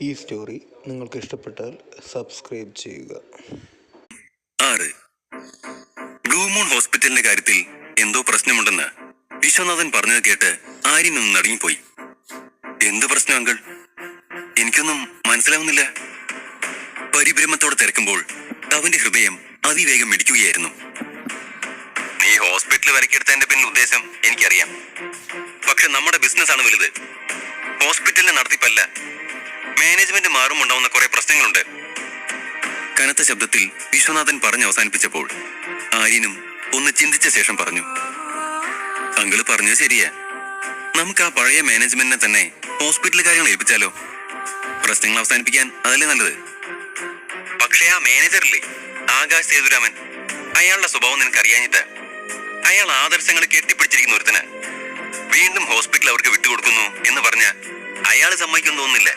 ഈ സ്റ്റോറി നിങ്ങൾക്ക് ഇഷ്ടപ്പെട്ടാൽ സബ്സ്ക്രൈബ് ചെയ്യുക. 6. ബ്ലൂ മൂൺ ഹോസ്പിറ്റലിന്റെ കാര്യത്തിൽ എന്തോ പ്രശ്നമുണ്ടെന്ന് വിശ്വനാഥൻ പറഞ്ഞത് കേട്ട് ആര്യൻ ഒന്ന് നടുങ്ങിപ്പോയി. എന്ത് പ്രശ്നം അങ്കിൾ? എനിക്കൊന്നും മനസ്സിലാവുന്നില്ല. പരിഭ്രമത്തോടെ തിരക്കുമ്പോൾ അവന്റെ ഹൃദയം അതിവേഗം മിടിക്കുകയായിരുന്നു. നീ ഹോസ്പിറ്റൽ വരയ്ക്കെടുത്തതിന്റെ പിന്നിൽ ഉദ്ദേശം എനിക്കറിയാം. പക്ഷെ നമ്മുടെ ബിസിനസ് ആണ് വലുത്. ഹോസ്പിറ്റലിന്റെ നടത്തിപ്പല്ല. മാനേജ്മെന്റ് മാറുമുണ്ടാവുന്ന കുറെ പ്രശ്നങ്ങളുണ്ട്. കനത്ത ശബ്ദത്തിൽ വിശ്വനാഥൻ പറഞ്ഞ് അവസാനിപ്പിച്ചപ്പോൾ ആര്യനും ഒന്ന് ചിന്തിച്ച ശേഷം പറഞ്ഞു, അങ്കിള് പറഞ്ഞത് ശരിയാ. നമുക്ക് ആ പഴയ മാനേജ്മെന്റിനെ തന്നെ ഹോസ്പിറ്റൽ കാര്യങ്ങൾ ഏൽപ്പിച്ചാലോ? പ്രശ്നങ്ങൾ അവസാനിപ്പിക്കാൻ അതല്ലേ നല്ലത്. പക്ഷേ ആ മാനേജറില്ലേ, ആകാശ് സേതുരാമൻ, അയാളുടെ സ്വഭാവം നിനക്ക് അറിയാഞ്ഞിട്ട്. അയാൾ ആദർശങ്ങൾ കെട്ടിപ്പിടിച്ചിരിക്കുന്ന ഒരുത്തന് വീണ്ടും ഹോസ്പിറ്റൽ അവർക്ക് വിട്ടുകൊടുക്കുന്നു എന്ന് പറഞ്ഞ അയാള് സമ്മതിക്കും തോന്നുന്നില്ല.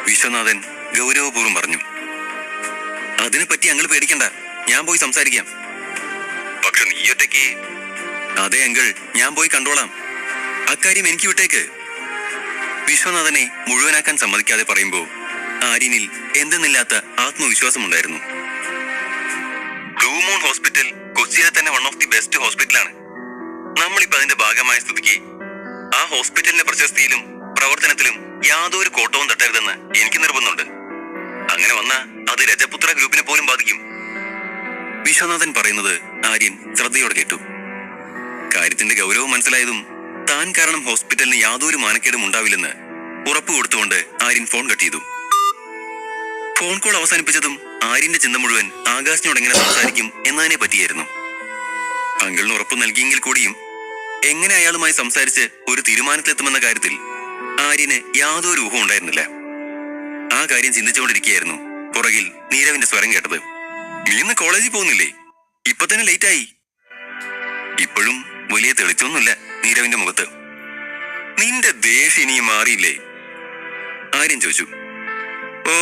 വിശ്വനാഥൻ ഗൗരവപൂർവ്വം പറഞ്ഞു. അതിനെപ്പറ്റി അങ്കിൾ പേടിക്കണ്ട, ഞാൻ പോയി സംസാരിക്കാം. പക്ഷെ നീ ഒറ്റയ്ക്ക്? അതെ അങ്കിൾ, ഞാൻ പോയി കണ്ടോളാം. അക്കാര്യം എനിക്ക് വിട്ടേക്ക്. വിശ്വനാഥനെ മുഴുവനാക്കാൻ സമ്മതിക്കാതെ പറയുമ്പോ ആര്യനിൽ എന്തെന്നില്ലാത്ത ആത്മവിശ്വാസമുണ്ടായിരുന്നു. ബ്ലൂ മൂൺ ഹോസ്പിറ്റൽ കൊച്ചിയിലെ തന്നെ വൺ ഓഫ് ദി ബെസ്റ്റ് ഹോസ്പിറ്റലാണ്. നമ്മളിപ്പോ അതിന്റെ ഭാഗമായ സ്ഥിതിക്ക് ആ ഹോസ്പിറ്റലിന്റെ പ്രശസ്തിയിലും പ്രവർത്തനത്തിലും യാതൊരു കോട്ടവും തട്ടരുതെന്ന് എനിക്ക് നിർബന്ധമുണ്ട്. അങ്ങനെ വന്നാ അത് രജപുത്ര ഗ്രൂപ്പിനെ പോലും ബാധിക്കും. വിശ്വനാഥൻ പറയുന്നത് ആര്യൻ ശ്രദ്ധയോടെ കേട്ടു. കാര്യത്തിന്റെ ഗൗരവം മനസ്സിലായതും താൻ കാരണം ഹോസ്പിറ്റലിന് യാതൊരു മാനക്കേടും ഉണ്ടാവില്ലെന്ന് ഉറപ്പ് കൊടുത്തുകൊണ്ട് ആര്യൻ ഫോൺ കട്ട് ചെയ്തു. ഫോൺ കോൾ അവസാനിപ്പിച്ചതും ആര്യന്റെ ചിന്ത മുഴുവൻ ആകാശിനോട് എങ്ങനെ സംസാരിക്കും എന്നതിനെ പറ്റിയായിരുന്നു. അങ്കിളിന് ഉറപ്പ് നൽകിയെങ്കിൽ കൂടിയും എങ്ങനെ അയാളുമായി സംസാരിച്ച് ഒരു തീരുമാനത്തിലെത്തുമെന്ന കാര്യത്തിൽ ആര്യന് യാതൊരു ഊഹം ഉണ്ടായിരുന്നില്ല. ആ കാര്യം ചിന്തിച്ചുകൊണ്ടിരിക്കുകയായിരുന്നു പുറകിൽ നീരവിന്റെ സ്വരം കേട്ടത്. നീ ഇന്ന് കോളേജിൽ പോകുന്നില്ലേ? ഇപ്പൊ തന്നെ ലേറ്റായി. ഇപ്പോഴും വലിയ തെളിച്ചൊന്നുമില്ല നീരവിന്റെ മുഖത്ത്. നിന്റെ ദേഷ്യം ഇനിയും മാറിയില്ലേ? ആര്യൻ ചോദിച്ചു. ഓ,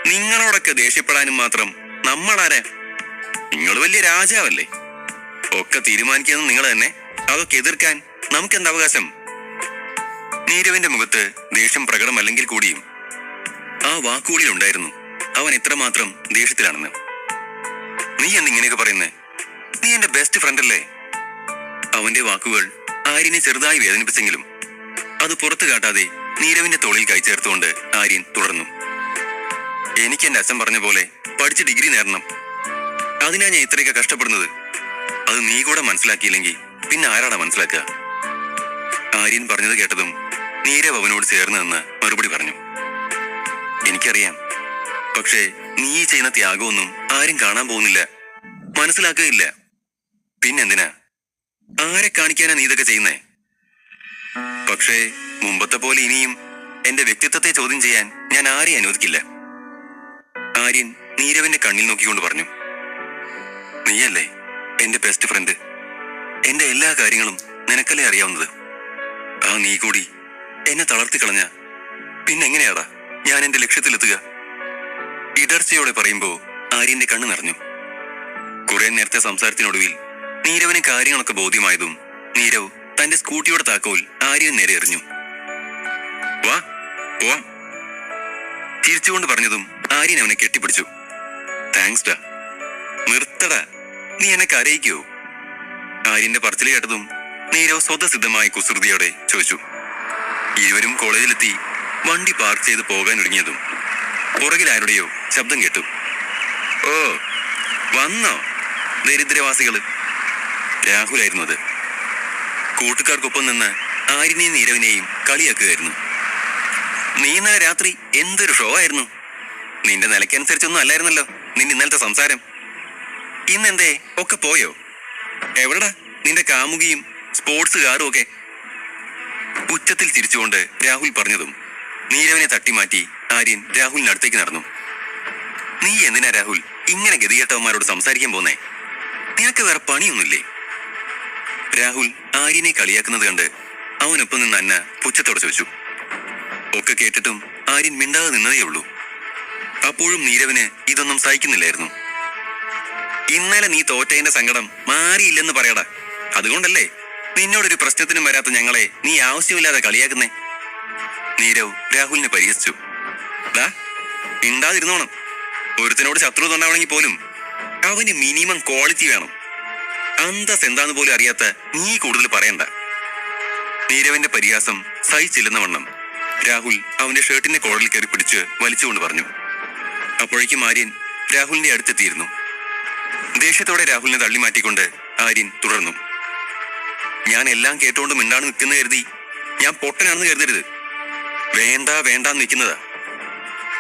നിങ്ങളോടൊക്കെ ദേഷ്യപ്പെടാനും മാത്രം നമ്മളാരാ? നിങ്ങൾ വലിയ രാജാവല്ലേ. ഒക്കെ തീരുമാനിക്കുന്നത് നിങ്ങൾ തന്നെ. അതൊക്കെ എതിർക്കാൻ നമുക്കെന്ത് അവകാശം? നീരവിന്റെ മുഖത്ത് ദേഷ്യം പ്രകടമല്ലെങ്കിൽ കൂടിയും ആ വാക്കുകളിൽ ഉണ്ടായിരുന്നു അവൻ എത്രമാത്രം ദേഷ്യത്തിലാണെന്ന്. നീ എന്നിങ്ങനെയൊക്കെ പറയുന്നേ? നീ എന്റെ ബെസ്റ്റ് ഫ്രണ്ട് അല്ലേ? അവന്റെ വാക്കുകൾ ആര്യനെ ചെറുതായി വേദനിപ്പിച്ചെങ്കിലും അത് പുറത്തു കാട്ടാതെ നീരവിന്റെ തോളിൽ കൈചേർത്തുകൊണ്ട് ആര്യൻ തുടർന്നു. എനിക്ക് എന്റെ അച്ഛൻ പറഞ്ഞ പോലെ പഠിച്ച് ഡിഗ്രി നേടണം. അതിനാ ഞാൻ ഇത്രയൊക്കെ കഷ്ടപ്പെടുന്നത്. അത് നീ കൂടെ മനസ്സിലാക്കിയില്ലെങ്കിൽ പിന്നെ ആരാടാ മനസ്സിലാക്കുക? ആര്യൻ പറഞ്ഞത് കേട്ടതും നീരവ് അവനോട് ചേർന്ന് നിന്ന് മറുപടി പറഞ്ഞു. എനിക്കറിയാം, പക്ഷേ നീ ചെയ്യുന്ന ത്യാഗമൊന്നും ആരും കാണാൻ പോകുന്നില്ല, മനസ്സിലാക്കുകയില്ല. പിന്നെന്തിനാ? ആരെ കാണിക്കാനാ നീ ഇതൊക്കെ ചെയ്യുന്നേ? പക്ഷേ മുമ്പത്തെ പോലെ ഇനിയും എന്റെ വ്യക്തിത്വത്തെ ചോദ്യം ചെയ്യാൻ ഞാൻ ആരെയും അനുവദിക്കില്ല. ആര്യൻ നീരവിന്റെ കണ്ണിൽ നോക്കിക്കൊണ്ട് പറഞ്ഞു. നീയല്ലേ എന്റെ ബെസ്റ്റ് ഫ്രണ്ട്. എന്റെ എല്ലാ കാര്യങ്ങളും നിനക്കല്ലേ അറിയാവുന്നത്. ആ നീ കൂടി എന്നെ തളർത്തിക്കളഞ്ഞ പിന്നെങ്ങനെയാടാ ഞാൻ എന്റെ ലക്ഷ്യത്തിലെത്തുക? ഇടർച്ചയോടെ പറയുമ്പോ ആര്യന്റെ കണ്ണ് നിറഞ്ഞു. കുറെ നേരത്തെ സംസാരത്തിനൊടുവിൽ നീരവിന് കാര്യങ്ങളൊക്കെ ബോധ്യമായതും നീരവ് തന്റെ സ്കൂട്ടിയുടെ താക്കോൽ ആര്യന് നേരെ എറിഞ്ഞു. വാ പോവാം. ചിരിച്ചുകൊണ്ട് പറഞ്ഞതും ആര്യൻ അവനെ കെട്ടിപ്പിടിച്ചു. താങ്ക്സ് ഡാ. നിർത്തടാ, നീ എന്നെ കരയിക്കോ? ആര്യന്റെ പറച്ചിൽ കേട്ടതും നീരവ് സ്വതസിദ്ധമായ കുസൃതിയോടെ ചോദിച്ചു. ഇരുവരും കോളേജിലെത്തി വണ്ടി പാർക്ക് ചെയ്ത് പോകാനൊരുങ്ങിയതും പുറകിൽ ആരുടെയോ ശബ്ദം കേട്ടു. ഓ, വന്നോ ദരിദ്രവാസികള്? രാഹുലായിരുന്നു അത്. കൂട്ടുകാർക്കൊപ്പം നിന്ന് ആര്യനെയും നീരവിനെയും കളിയാക്കുകയായിരുന്നു. നീ ഇന്നലെ രാത്രി എന്തൊരു ഷോ ആയിരുന്നു. നിന്റെ നിലയ്ക്കനുസരിച്ചൊന്നും അല്ലായിരുന്നല്ലോ നിന്റെ ഇന്നലത്തെ സംസാരം. ഇന്നെന്തേ ഒക്കെ പോയോ? എവിടെടാ നിന്റെ കാമുകിയും സ്പോർട്സ് കാറും ഒക്കെ? ഉച്ചത്തിൽ ചിരിച്ചുകൊണ്ട് രാഹുൽ പറഞ്ഞതും നീരവിനെ തട്ടിമാറ്റി ആര്യൻ രാഹുലിന്റെ അടുത്തേക്ക് നടന്നു. നീ എന്തിനാ രാഹുൽ ഇങ്ങനെ ഗതികെട്ടവന്മാരോട് സംസാരിക്കാൻ പോന്നേ? നിനക്ക് വേറെ പണിയൊന്നുമില്ലേ? രാഹുൽ ആര്യനെ കളിയാക്കുന്നത് കണ്ട് അവനൊപ്പം നിന്ന് അന്ന പുച്ഛത്തോടെ ചോദിച്ചു. ഒക്കെ കേട്ടിട്ടും ആര്യൻ മിണ്ടാതെ നിന്നതേ ഉള്ളൂ. അപ്പോഴും നീരവിന് ഇതൊന്നും സഹിക്കുന്നില്ലായിരുന്നു. ഇന്നലെ നീ തോറ്റതിന്റെ സങ്കടം മാറിയില്ലെന്ന് പറയടാ. അതുകൊണ്ടല്ലേ നിന്നോടൊരു പ്രശ്നത്തിനും വരാത്ത ഞങ്ങളെ നീ ആവശ്യമില്ലാതെ കളിയാക്കുന്നേ? നീരവ് രാഹുലിനെ പരിഹസിച്ചു. ദാ മിണ്ടാതിരുന്നോണം. ഒരുത്തനോട് ശത്രുത ഉണ്ടാവണമെങ്കിൽ പോലും അവന് മിനിമം ക്വാളിറ്റി വേണം. അന്തസ് എന്താന്ന് പോലും അറിയാത്ത നീ കൂടുതൽ പറയണ്ട. നീരവിന്റെ പരിഹാസം സഹിച്ചില്ലെന്ന വണ്ണം രാഹുൽ അവന്റെ ഷർട്ടിന്റെ കോളറിൽ കയറി പിടിച്ച് വലിച്ചുകൊണ്ട് പറഞ്ഞു. അപ്പോഴേക്കും ആര്യൻ രാഹുലിന്റെ അടുത്തെത്തിയിരുന്നു. ദേഷ്യത്തോടെ രാഹുലിനെ തള്ളി മാറ്റിക്കൊണ്ട് ആര്യൻ തുടർന്നു. ഞാൻ എല്ലാം കേട്ടോണ്ട് മിണ്ടാണ് നിൽക്കുന്ന കരുതി ഞാൻ പൊട്ടനാണെന്ന് കരുതരുത്. വേണ്ട വേണ്ടാന്ന് നിൽക്കുന്നതാ.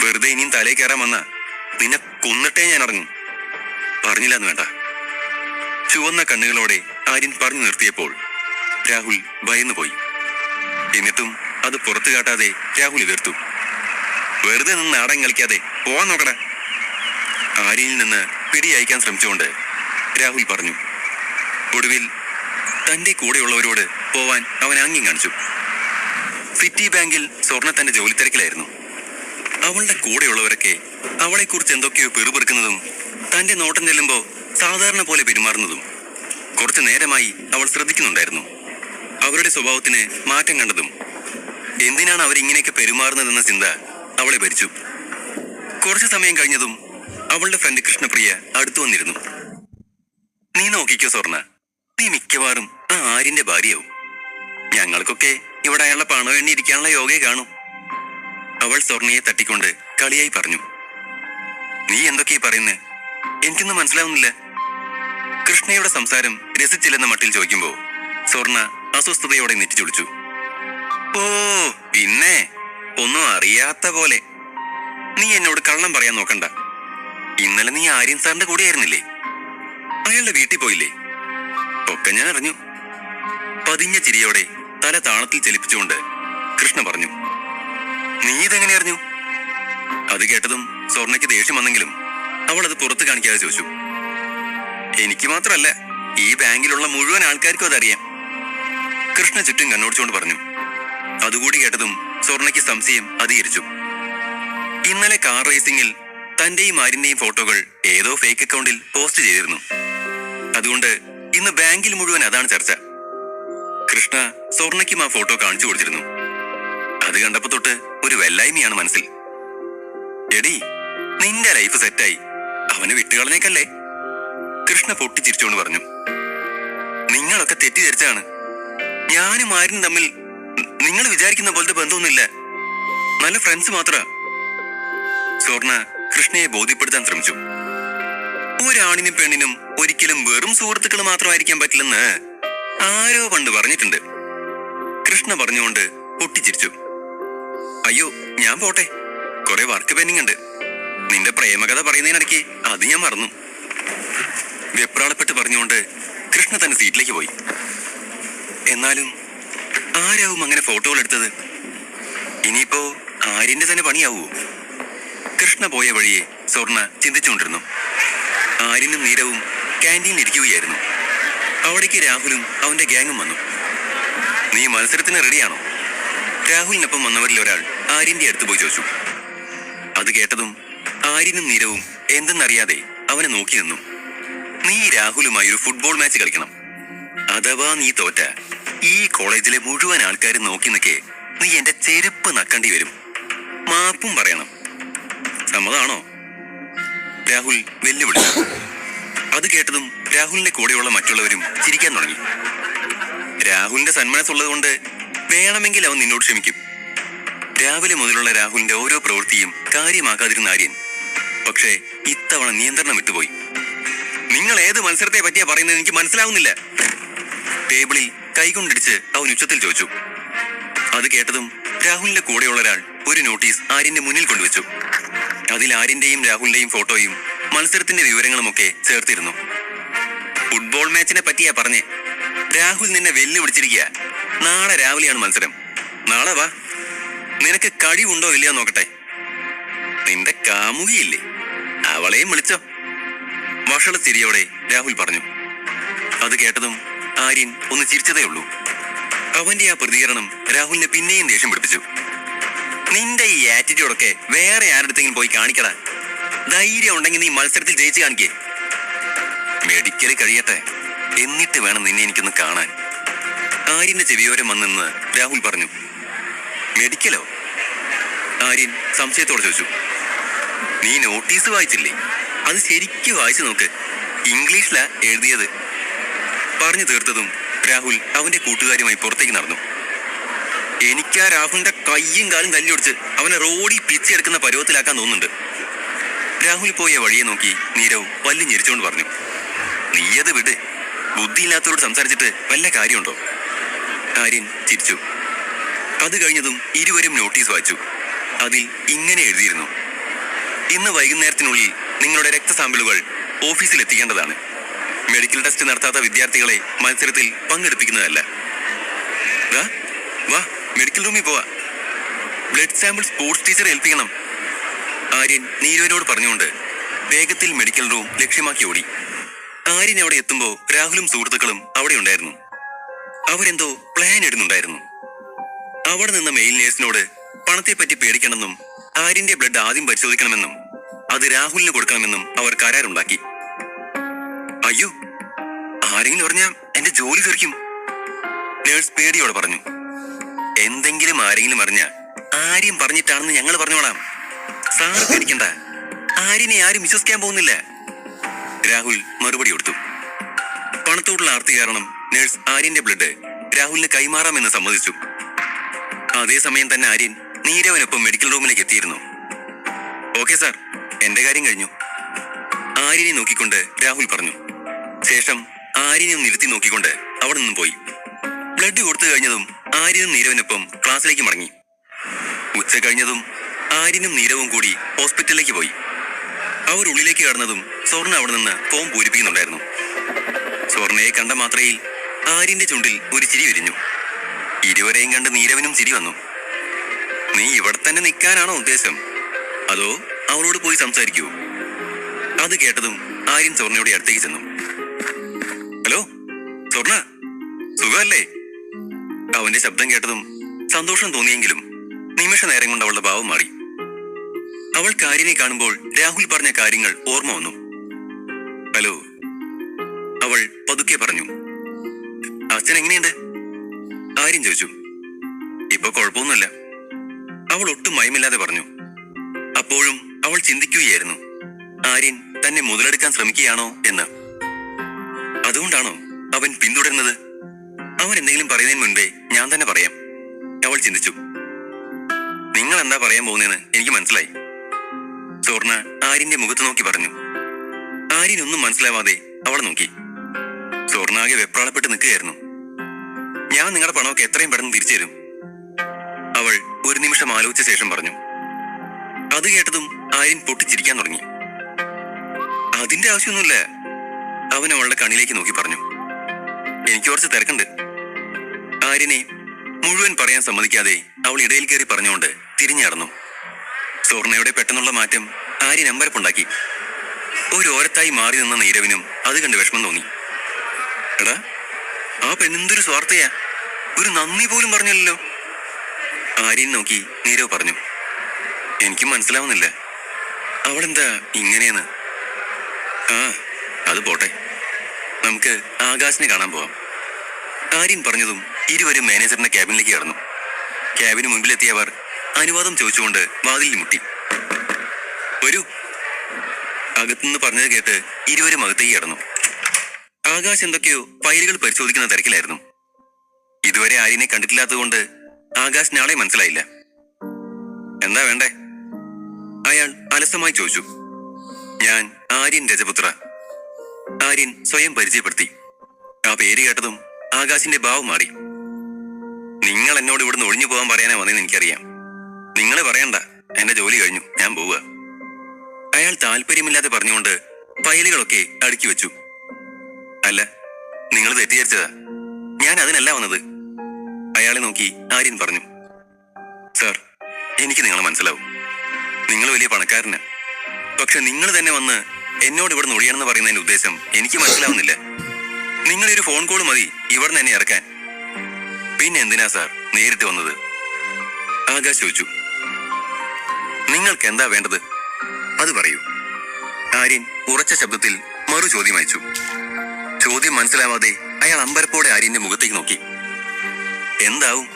വെറുതെ ഇനിയും തലേ കയറാൻ വന്ന നിന്നെ കൊന്നിട്ടേ ഞാൻ ഇറങ്ങും. പറഞ്ഞില്ലാന്ന് വേണ്ട. ചുവന്ന കണ്ണുകളോടെ ആര്യൻ പറഞ്ഞു നിർത്തിയപ്പോൾ രാഹുൽ ഭയന്നു പോയി. എന്നിട്ടും അത് പുറത്തു കാട്ടാതെ രാഹുൽ എതിർത്തു. വെറുതെ നിന്ന് നാടകം കളിക്കാതെ പോവാൻ നോക്കട. ആര്യനിൽ നിന്ന് പിടി അയക്കാൻ ശ്രമിച്ചുകൊണ്ട് രാഹുൽ പറഞ്ഞു. ഒടുവിൽ തന്റെ കൂടെയുള്ളവരോട് പോവാൻ അവൻ ആംഗ്യം കാണിച്ചു. സിറ്റി ബാങ്കിൽ സ്വർണ്ണ തന്റെ ജോലി തിരക്കിലായിരുന്നു. അവളുടെ കൂടെയുള്ളവരൊക്കെ അവളെക്കുറിച്ച് എന്തൊക്കെയോ പിറുപിറുക്കുന്നതും തന്റെ നോട്ടം ചെല്ലുമ്പോ സാധാരണ പോലെ പെരുമാറുന്നതും കുറച്ചു നേരമായി അവൾ ശ്രദ്ധിക്കുന്നുണ്ടായിരുന്നു. അവരുടെ സ്വഭാവത്തിന് മാറ്റം കണ്ടതും എന്തിനാണ് അവരിങ്ങനെയൊക്കെ പെരുമാറുന്നതെന്ന ചിന്ത അവളെ ഭരിച്ചു. കുറച്ചു സമയം കഴിഞ്ഞതും അവളുടെ ഫ്രണ്ട് കൃഷ്ണപ്രിയ അടുത്തു വന്നിരുന്നു. നീ നോക്കിക്കോ സ്വർണ്ണ, നീ മിക്കവാറും ആ ആര്യന്റെ ഭാര്യയാവും. ഞങ്ങൾക്കൊക്കെ ഇവിടെ അയാളുടെ പണം എണ്ണിയിരിക്കാനുള്ള യോഗയെ കാണും. അവൾ സ്വർണ്ണയെ തട്ടിക്കൊണ്ട് കളിയായി പറഞ്ഞു. നീ എന്തൊക്കെയാ പറയുന്നേ? എനിക്കൊന്നും മനസ്സിലാവുന്നില്ല. കൃഷ്ണയുടെ സംസാരം രസിച്ചില്ലെന്ന മട്ടിൽ ചോദിക്കുമ്പോ സ്വർണ്ണ അസ്വസ്ഥതയോടെ നെറ്റിച്ചുളിച്ചു. ഓ പിന്നെ ഒന്നും അറിയാത്ത പോലെ. നീ എന്നോട് കള്ളം പറയാൻ നോക്കണ്ട. ഇന്നലെ നീ ആര്യൻ സാറിന്റെ കൂടെയായിരുന്നില്ലേ? അയാളുടെ വീട്ടിൽ പോയില്ലേ? ഒക്കെ ഞാൻ അറിഞ്ഞു. പതിഞ്ഞ ചിരിയോടെ തല താളത്തിൽ ചലിപ്പിച്ചുകൊണ്ട് കൃഷ്ണ പറഞ്ഞു. നീ ഇതെങ്ങനെ അറിഞ്ഞു? അത് കേട്ടതും സ്വർണ്ണയ്ക്ക് ദേഷ്യം വന്നെങ്കിലും അവൾ അത് പുറത്ത് കാണിക്കാതെ ചോദിച്ചു. എനിക്ക് മാത്രമല്ല, ഈ ബാങ്കിലുള്ള മുഴുവൻ ആൾക്കാർക്കും അതറിയാം. കൃഷ്ണ ചുറ്റും കണ്ണോടിച്ചുകൊണ്ട് പറഞ്ഞു. അതുകൂടി കേട്ടതും സ്വർണ്ണയ്ക്ക് സംശയം അധികരിച്ചു. ഇന്നലെ കാർ റേസിംഗിൽ തന്റെയും ആര്യന്റെയും ഫോട്ടോകൾ ഏതോ ഫേക്ക് അക്കൗണ്ടിൽ പോസ്റ്റ് ചെയ്തിരുന്നു. അതുകൊണ്ട് ഇന്ന് ബാങ്കിൽ മുഴുവൻ അതാണ് ചർച്ച. കൃഷ്ണ സ്വർണ്ണയ്ക്കും ആ ഫോട്ടോ കാണിച്ചു കൊടുത്തിരുന്നു. അത് കണ്ടപ്പോ തൊട്ട് ഒരു വെല്ലായ്മയാണ് മനസ്സിൽ. എടി, നിന്റെ ലൈഫ് സെറ്റായി, അവനെ വിട്ടുകളഞ്ഞേക്കല്ലേ? കൃഷ്ണ പൊട്ടിച്ചിരിച്ചോണ്ട് പറഞ്ഞു. നിങ്ങളൊക്കെ തെറ്റിദ്ധരിച്ചാണ്. ഞാനും ആര്യനും തമ്മിൽ നിങ്ങൾ വിചാരിക്കുന്ന പോലത്തെ ബന്ധമൊന്നുമില്ല. നല്ല ഫ്രണ്ട്സ് മാത്ര. സ്വർണ്ണ കൃഷ്ണയെ ബോധ്യപ്പെടുത്താൻ ശ്രമിച്ചു. ഒരാണിനും പെണ്ണിനും ഒരിക്കലും വെറും സുഹൃത്തുക്കൾ മാത്രമായിരിക്കാൻ പറ്റില്ലെന്ന് ആരോ പണ്ട് പറഞ്ഞിട്ടുണ്ട്. കൃഷ്ണ പറഞ്ഞുകൊണ്ട് പൊട്ടിച്ചിരിച്ചു. അയ്യോ, ഞാൻ പോട്ടെ, കുറെ വർക്ക് പെൻഡിങ് ഉണ്ട്. നിന്റെ പ്രേമകഥ പറയുന്നതിനിടയ്ക്ക് അത് ഞാൻ മറന്നു. വെപ്രാളപ്പെട്ട് പറഞ്ഞുകൊണ്ട് കൃഷ്ണ തന്റെ സീറ്റിലേക്ക് പോയി. എന്നാലും ആരാവും അങ്ങനെ ഫോട്ടോകൾ എടുത്തത്? ഇനിയിപ്പോ ആര്യന്റെ തന്നെ പണിയാവൂ? കൃഷ്ണ പോയ വഴിയെ സ്വർണ്ണ ചിന്തിച്ചുകൊണ്ടിരുന്നു. ആര്യനും നീരവും ക്യാൻറ്റീനിൽ ഇരിക്കുകയായിരുന്നു. അവിടേക്ക് രാഹുലും അവന്റെ ഗ്യാങ്ങും വന്നു. നീ മത്സരത്തിന് റെഡിയാണോ? രാഹുലിനൊപ്പം വന്നവരിൽ ഒരാൾ ആര്യന്റെ അടുത്ത് പോയി ചോദിച്ചു. അത് കേട്ടതും ആര്യനും നീരവും എന്തെന്നറിയാതെ അവനെ നോക്കി നിന്നു. നീ രാഹുലുമായി ഒരു ഫുട്ബോൾ മാച്ച് കളിക്കണം. അഥവാ നീ തോറ്റ ഈ കോളേജിലെ മുഴുവൻ ആൾക്കാരും നോക്കി നിൽക്കേ നീ എന്റെ ചെരുപ്പ് നക്കേണ്ടി വരും. മാപ്പും പറയണം. സമ്മതാണോ? രാഹുൽ വെല്ലുവിളിച്ചു. അത് കേട്ടതും രാഹുലിന്റെ കൂടെയുള്ള മറ്റുള്ളവരും ചിരിക്കാൻ തുടങ്ങി. രാഹുലിന്റെ സന്മനസ്സുള്ളത് കൊണ്ട് വേണമെങ്കിൽ അവൻ നിന്നോട് ക്ഷമിക്കും. രാവിലെ മുതലുള്ള രാഹുലിന്റെ ഓരോ പ്രവൃത്തിയും കാര്യമാക്കാതിരുന്ന ആര്യൻ പക്ഷേ ഇത്തവണ നിയന്ത്രണം വിട്ടുപോയി. നിങ്ങൾ ഏത് മത്സരത്തെ പറ്റിയാ പറയുന്നത് എനിക്ക് മനസ്സിലാവുന്നില്ല. ടേബിളിൽ കൈകൊണ്ടിടിച്ച് അവൻ ഉച്ചത്തിൽ ചോദിച്ചു. അത് കേട്ടതും രാഹുലിന്റെ കൂടെയുള്ള ഒരാൾ ഒരു നോട്ടീസ് ആര്യന്റെ മുന്നിൽ കൊണ്ടുവച്ചു. അതിൽ ആര്യന്റെയും രാഹുലിന്റെയും ഫോട്ടോയും മത്സരത്തിന്റെ വിവരങ്ങളുമൊക്കെ ചേർത്തിരുന്നു. ഫുട്ബോൾ മാച്ചിനെ പറ്റിയാ പറഞ്ഞേ. രാഹുൽ നിന്നെ വെല്ലുവിളിച്ചിരിക്കുക. നാളെ രാവിലെയാണ് മത്സരം. നാളെ വാ. നിനക്ക് കഴിവുണ്ടോ ഇല്ലയോ നോക്കട്ടെ. നിന്റെ കാമുകിയില്ലേ, അവളെയും വിളിച്ചോ? വഷള ചിരിയോടെ രാഹുൽ പറഞ്ഞു. അത് കേട്ടതും ആര്യൻ ഒന്ന് ചിരിച്ചതേ ഉള്ളൂ. അവന്റെ ആ പ്രതികരണം രാഹുലിനെ പിന്നെയും ദേഷ്യം പിടിപ്പിച്ചു. നിന്റെ ഈ ആറ്റിറ്റ്യൂഡൊക്കെ വേറെ ആരുടെങ്കിലും പോയി കാണിക്കടാ. ധൈര്യം ഉണ്ടെങ്കിൽ നീ മത്സരത്തിൽ ജയിച്ചു കാണിക്കേ. മെഡിക്കൽ കഴിയട്ടെ, എന്നിട്ട് വേണം നിന്നെ എനിക്കൊന്ന് കാണാൻ. ആര്യന്റെ ചെവിയോരം വന്നെന്ന് രാഹുൽ പറഞ്ഞു. മെഡിക്കലോ? ആര്യൻ സംശയത്തോടെ ചോദിച്ചു. നീ നോട്ടീസ് വായിച്ചില്ലേ? അത് ശരിക്കും വായിച്ചു നോക്ക്, ഇംഗ്ലീഷിലാ എഴുതിയത്. പറഞ്ഞു തീർത്തതും രാഹുൽ അവന്റെ കൂട്ടുകാരുമായി പുറത്തേക്ക് നടന്നു. എനിക്ക് ആ രാഹുലിന്റെ കയ്യും കാലും തല്ലിയൊടിച്ച് അവനെ റോഡിൽ പിച്ചെടുക്കുന്ന പരുവത്തിലാക്കാൻ തോന്നുന്നുണ്ട്. രാഹുൽ പോയ വഴിയെ നോക്കി നീരവ് പല്ല് ഞെരിച്ചുകൊണ്ട് പറഞ്ഞു. നീയത് വിട്, ബുദ്ധിയില്ലാത്തവരോട് സംസാരിച്ചിട്ട് വല്ല കാര്യമുണ്ടോ? ആര്യൻ ചിരിച്ചു. അത് കഴിഞ്ഞതും ഇരുവരും നോട്ടീസ് വായിച്ചു. അതിൽ ഇങ്ങനെ എഴുതിയിരുന്നു: ഇന്ന് വൈകുന്നേരത്തിനുള്ളിൽ നിങ്ങളുടെ രക്തസാമ്പിളുകൾ ഓഫീസിൽ എത്തിക്കേണ്ടതാണ്. മെഡിക്കൽ ടെസ്റ്റ് നടത്താത്ത വിദ്യാർത്ഥികളെ മത്സരത്തിൽ പങ്കെടുപ്പിക്കുന്നതല്ല. വാ, മെഡിക്കൽ റൂമിൽ പോവാ. ബ്ലഡ് സാമ്പിൾ സ്പോർട്സ് ടീച്ചറെ ഏൽപ്പിക്കണം. ആര്യൻ നീരവിനോട് പറഞ്ഞുകൊണ്ട് വേഗത്തിൽ മെഡിക്കൽ റൂം ലക്ഷ്യമാക്കി ഓടി. ആര്യൻ അവിടെ എത്തുമ്പോൾ രാഹുലും സുഹൃത്തുക്കളും അവിടെ ഉണ്ടായിരുന്നു. അവരെന്തോ പ്ലാൻ ഇടുന്നുണ്ടായിരുന്നു. അവിടെ നിന്ന മെയിൽ നേഴ്സിനോട് പണത്തെപ്പറ്റി പേടിക്കണമെന്നും ആര്യന്റെ ബ്ലഡ് ആദ്യം പരിശോധിക്കണമെന്നും അത് രാഹുലിന് കൊടുക്കണമെന്നും അവർ കരാറുണ്ടാക്കി. അയ്യോ, ആരെങ്കിലും പറഞ്ഞാൽ എന്റെ ജോലി തെറിക്കും, നേഴ്സ് പേടിയോടെ പറഞ്ഞു. എന്തെങ്കിലും ആരെങ്കിലും അറിഞ്ഞ ആര്യം പറഞ്ഞിട്ടാണെന്ന് ഞങ്ങൾ പറഞ്ഞോളാം. സാറ് പേടിക്കണ്ട, ആര്യനെ ആരും വിശ്വസിക്കാൻ പോകുന്നില്ല. രാഹുൽ മറുപടി കൊടുത്തു. പണത്തോടുള്ള ആർത്തി കാരണം നേഴ്സ് ആര്യന്റെ ബ്ലഡ് രാഹുലിന് കൈമാറാമെന്ന് സമ്മതിച്ചു. അതേസമയം തന്നെ ആര്യൻ നീരവനൊപ്പം മെഡിക്കൽ റൂമിലേക്ക് എത്തിയിരുന്നു. ഓക്കെ സാർ, എന്റെ കാര്യം കഴിഞ്ഞു, ആര്യനെ നോക്കിക്കൊണ്ട് രാഹുൽ പറഞ്ഞു. ശേഷം ആര്യനെ ഇരുത്തി നോക്കിക്കൊണ്ട് അവിടെ നിന്നും പോയി. ബ്ലഡ് കൊടുത്തു കഴിഞ്ഞതും ആര്യനും നീരവനൊപ്പം ക്ലാസ്സിലേക്ക് മടങ്ങി. ഉച്ച കഴിഞ്ഞതും ആര്യനും നീരവും കൂടി ഹോസ്പിറ്റലിലേക്ക് പോയി. അവർ ഉള്ളിലേക്ക് കടന്നതും സ്വർണ്ണ അവിടെ നിന്ന് ഫോം പൂരിപ്പിക്കുന്നുണ്ടായിരുന്നു. സ്വർണ്ണയെ കണ്ട മാത്രയിൽ ആര്യന്റെ ചുണ്ടിൽ ഒരു ചിരി വിരിഞ്ഞു. ഇരുവരെയും കണ്ട് നീരവനും ചിരി വന്നു. നീ ഇവിടെ തന്നെ നിൽക്കാനാണോ ഉദ്ദേശം, അതോ അവളോട് പോയി സംസാരിക്കൂ? അത് കേട്ടതും ആര്യൻ സ്വർണ്ണയുടെ അടുത്തേക്ക് ചെന്നു. ഹലോ സ്വർണ്ണ, സുഖമല്ലേ? അവന്റെ ശബ്ദം കേട്ടതും സന്തോഷം തോന്നിയെങ്കിലും നിമിഷ നേരം കൊണ്ട് അവളുടെ ഭാവം മാറി. അവൾ ആര്യനെ കാണുമ്പോൾ രാഹുൽ പറഞ്ഞ കാര്യങ്ങൾ ഓർമ്മ വന്നു. ഹലോ, അവൾ പതുക്കെ പറഞ്ഞു. അച്ഛൻ എങ്ങനെയുണ്ട്? ആര്യൻ ചോദിച്ചു. ഇപ്പൊ കുഴപ്പമൊന്നുമില്ല, അവൾ ഒട്ടും മയമില്ലാതെ പറഞ്ഞു. അപ്പോഴും അവൾ ചിന്തിക്കുകയായിരുന്നു, ആര്യൻ തന്നെ മുതലെടുക്കാൻ ശ്രമിക്കുകയാണോ എന്ന്. അതുകൊണ്ടാണോ അവൻ പിന്തുടരുന്നത്? അവൻ എന്തെങ്കിലും പറയുന്നതിന് മുൻപേ ഞാൻ തന്നെ പറയാം, അവൾ ചിന്തിച്ചു. നിങ്ങൾ എന്താ പറയാൻ പോകുന്നതെന്ന് എനിക്ക് മനസ്സിലായി, സ്വർണ്ണ ആര്യന്റെ മുഖത്ത് നോക്കി പറഞ്ഞു. ആര്യൻ ഒന്നും മനസ്സിലാവാതെ അവളെ നോക്കി. സ്വർണ്ണാകെ വെപ്രാളപ്പെട്ട് നിൽക്കുകയായിരുന്നു. ഞാൻ നിങ്ങളുടെ പണമൊക്കെ എത്രയും പെട്ടെന്ന് തിരിച്ചു തരും, അവൾ ഒരു നിമിഷം ആലോചിച്ച ശേഷം പറഞ്ഞു. അത് കേട്ടതും ആര്യൻ പൊട്ടിച്ചിരിക്കാൻ തുടങ്ങി. അതിന്റെ ആവശ്യമൊന്നുമില്ല, അവൻ അവളുടെ കണ്ണിലേക്ക് നോക്കി പറഞ്ഞു. എനിക്ക് കുറച്ച് തിരക്കുണ്ട്. ആര്യനെ മുഴുവൻ പറയാൻ സമ്മതിക്കാതെ അവൾ ഇടയിൽ കയറി പറഞ്ഞുകൊണ്ട് തിരിഞ്ഞു നടന്നു. സ്വർണ്ണയുടെ പെട്ടെന്നുള്ള മാറ്റം ആര്യൻ അമ്പരപ്പുണ്ടാക്കി. ഓരോരത്തായി മാറി നിന്ന നീരവിനും അത് കണ്ട് വിഷമം തോന്നി. എടാ, ആ പെണ്ണെന്തൊരു സ്വാർത്ഥയാ, ഒരു നന്ദി പോലും പറഞ്ഞല്ലോ. ആര്യൻ നോക്കി നീരവ് പറഞ്ഞു. എനിക്ക് മനസ്സിലാവുന്നില്ല, അവളെന്താ ഇങ്ങനെയെന്ന്. ആ, അത് പോട്ടെ, നമുക്ക് ആകാശിനെ കാണാൻ പോവാം. ആര്യൻ പറഞ്ഞതും ഇരുവരും മാനേജറിന്റെ ക്യാബിനിലേക്ക് കടന്നു. ക്യാബിന് മുൻപിലെത്തിയവർ അനുവാദം ചോദിച്ചുകൊണ്ട് വാതിലിൽ മുട്ടി. വരൂ, അകത്തുനിന്ന് പറഞ്ഞത് കേട്ട് ഇരുവരും അകത്തേക്ക് കടന്നു. ആകാശ് എന്തൊക്കെയോ ഫയലുകൾ പരിശോധിക്കുന്ന തിരക്കിലായിരുന്നു. ഇതുവരെ ആര്യനെ കണ്ടിട്ടില്ലാത്തതുകൊണ്ട് ആകാശിന് ആളെ മനസ്സിലായില്ല. എന്താ വേണ്ടേ? അയാൾ അലസമായി ചോദിച്ചു. ഞാൻ ആര്യൻ രജപുത്ര. ആര്യൻ സ്വയം പരിചയപ്പെടുത്തി. ആ പേര് കേട്ടതും ആകാശിന്റെ ഭാവം മാറി. നിങ്ങൾ എന്നോട് ഇവിടുന്ന് ഒഴിഞ്ഞു പോകാൻ പറയാനാ വന്നതെന്ന് എനിക്കറിയാം. നിങ്ങൾ പറയണ്ട, എന്റെ ജോലി കഴിഞ്ഞു, ഞാൻ പോവുക. അയാൾ താല്പര്യമില്ലാതെ പറഞ്ഞുകൊണ്ട് ഫയലുകളൊക്കെ അടുക്കി വെച്ചു. അല്ല, നിങ്ങൾ തെറ്റിദ്ധരിച്ചതാ, ഞാൻ അതിനല്ല വന്നത്, അയാളെ നോക്കി ആര്യൻ പറഞ്ഞു. സാർ, എനിക്ക് നിങ്ങളെ മനസ്സിലാവും, നിങ്ങൾ വലിയ പണക്കാരന്. പക്ഷെ നിങ്ങൾ തന്നെ വന്ന് എന്നോട് ഇവിടുന്ന് ഒഴിയണമെന്ന് പറയുന്നതിന്റെ ഉദ്ദേശം എനിക്ക് മനസ്സിലാവുന്നില്ല. നിങ്ങളൊരു ഫോൺ കോൾ മതി ഇവിടെ നിന്ന് എന്നെ ഇറക്കാൻ. പിന്നെ എന്തിനാ സാർ നേരിട്ട് വന്നത്? ആകാശ് ചോദിച്ചു. നിങ്ങൾക്ക് എന്താ വേണ്ടത്, അത് പറയൂ. ആര്യൻ ഉറച്ച ശബ്ദത്തിൽ മറു ചോദ്യം അയച്ചു. ചോദ്യം മനസ്സിലാവാതെ അയാൾ അമ്പരപ്പോടെ ആര്യന്റെ മുഖത്തേക്ക് നോക്കി. എന്താവും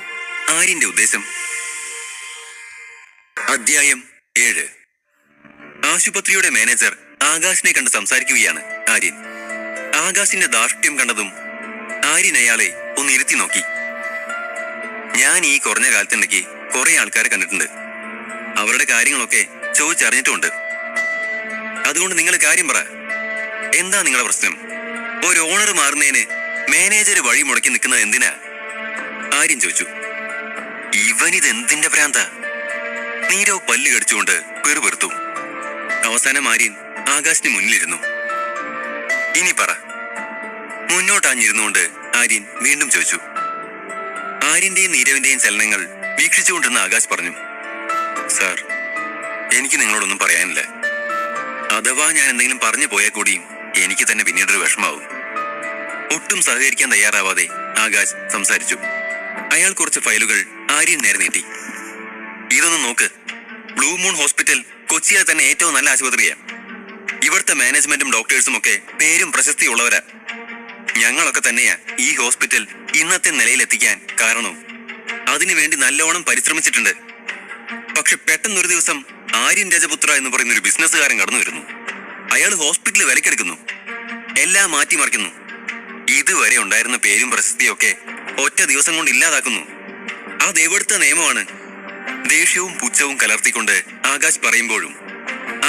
ആര്യന്റെ ഉദ്ദേശം? അധ്യായം 7. ആശുപത്രിയുടെ മാനേജർ ആകാശിനെ കണ്ട് സംസാരിക്കുകയാണ് ആര്യൻ. ആകാശിന്റെ ധാർഷ്ട്യം കണ്ടതും ആര്യൻ അയാളെ ഒന്ന് ഇരുത്തി നോക്കി. ഞാൻ ഈ കുറഞ്ഞ കാലത്തിനിടയ്ക്ക് കുറെ ആൾക്കാരെ കണ്ടിട്ടുണ്ട്. അവരുടെ കാര്യങ്ങളൊക്കെ ചോദിച്ചറിഞ്ഞിട്ടുമുണ്ട്. അതുകൊണ്ട് നിങ്ങൾ കാര്യം പറ, എന്താ നിങ്ങളുടെ പ്രശ്നം? ഒരു ഓണർ മാറുന്നതിന് മാനേജർ വഴി മുടക്കി നിൽക്കുന്നത് എന്തിനാ? ആര്യൻ ചോദിച്ചു. ഇവനിതെന്തിന്റെ ഭ്രാന്ത? നീരവ് പല്ല് കടിച്ചുകൊണ്ട് പെറുപെറുത്തു. അവസാനം ആര്യൻ ആകാശിന് മുന്നിലിരുന്നു. ഇനി പറ. മുന്നോട്ടാഞ്ഞിരുന്നുകൊണ്ട് ആര്യൻ വീണ്ടും ചോദിച്ചു. ആര്യന്റെയും നീരവിന്റെയും ചലനങ്ങൾ വീക്ഷിച്ചുകൊണ്ടിരുന്ന ആകാശ് പറഞ്ഞു, സാർ, എനിക്ക് നിങ്ങളോടൊന്നും പറയാനില്ല. അഥവാ ഞാൻ എന്തെങ്കിലും പറഞ്ഞു പോയാൽ കൂടിയും എനിക്ക് തന്നെ പിന്നീടൊരു വിഷമാവും. ഒട്ടും സഹകരിക്കാൻ തയ്യാറാവാതെ ആകാശ് സംസാരിച്ചു. അയാൾ കുറച്ച് ഫയലുകൾ ആര്യൻ നേരെ നീട്ടി. ഇതൊന്ന് നോക്ക്. ബ്ലൂ മൂൺ ഹോസ്പിറ്റൽ കൊച്ചിയിലെ തന്നെ ഏറ്റവും നല്ല ആശുപത്രിയാണ്. ഇവിടുത്തെ മാനേജ്മെന്റും ഡോക്ടേഴ്സും ഒക്കെ പേരും പ്രശസ്തിയുള്ളവരാ. ഞങ്ങളൊക്കെ തന്നെയാ ഈ ഹോസ്പിറ്റൽ ഇന്നത്തെ നിലയിലെത്തിക്കാൻ കാരണവും. അതിനുവേണ്ടി നല്ലോണം പരിശ്രമിച്ചിട്ടുണ്ട്. പക്ഷെ പെട്ടെന്നൊരു ദിവസം ആര്യൻ രജപുത്ര എന്ന് പറയുന്ന ഒരു ബിസിനസ്സുകാരൻ കടന്നു വരുന്നു. അയാൾ ഹോസ്പിറ്റലിൽ വിലക്കെടുക്കുന്നു, എല്ലാം മാറ്റിമറിക്കുന്നു. ഇതുവരെ ഉണ്ടായിരുന്ന പേരും പ്രശസ്തിയും ഒക്കെ ഒറ്റ ദിവസം കൊണ്ട് ഇല്ലാതാക്കുന്നു. അതെവിടുത്തെ നിയമമാണ്? ദേഷ്യവും പുച്ഛവും കലർത്തിക്കൊണ്ട് ആകാശ് പറയുമ്പോഴും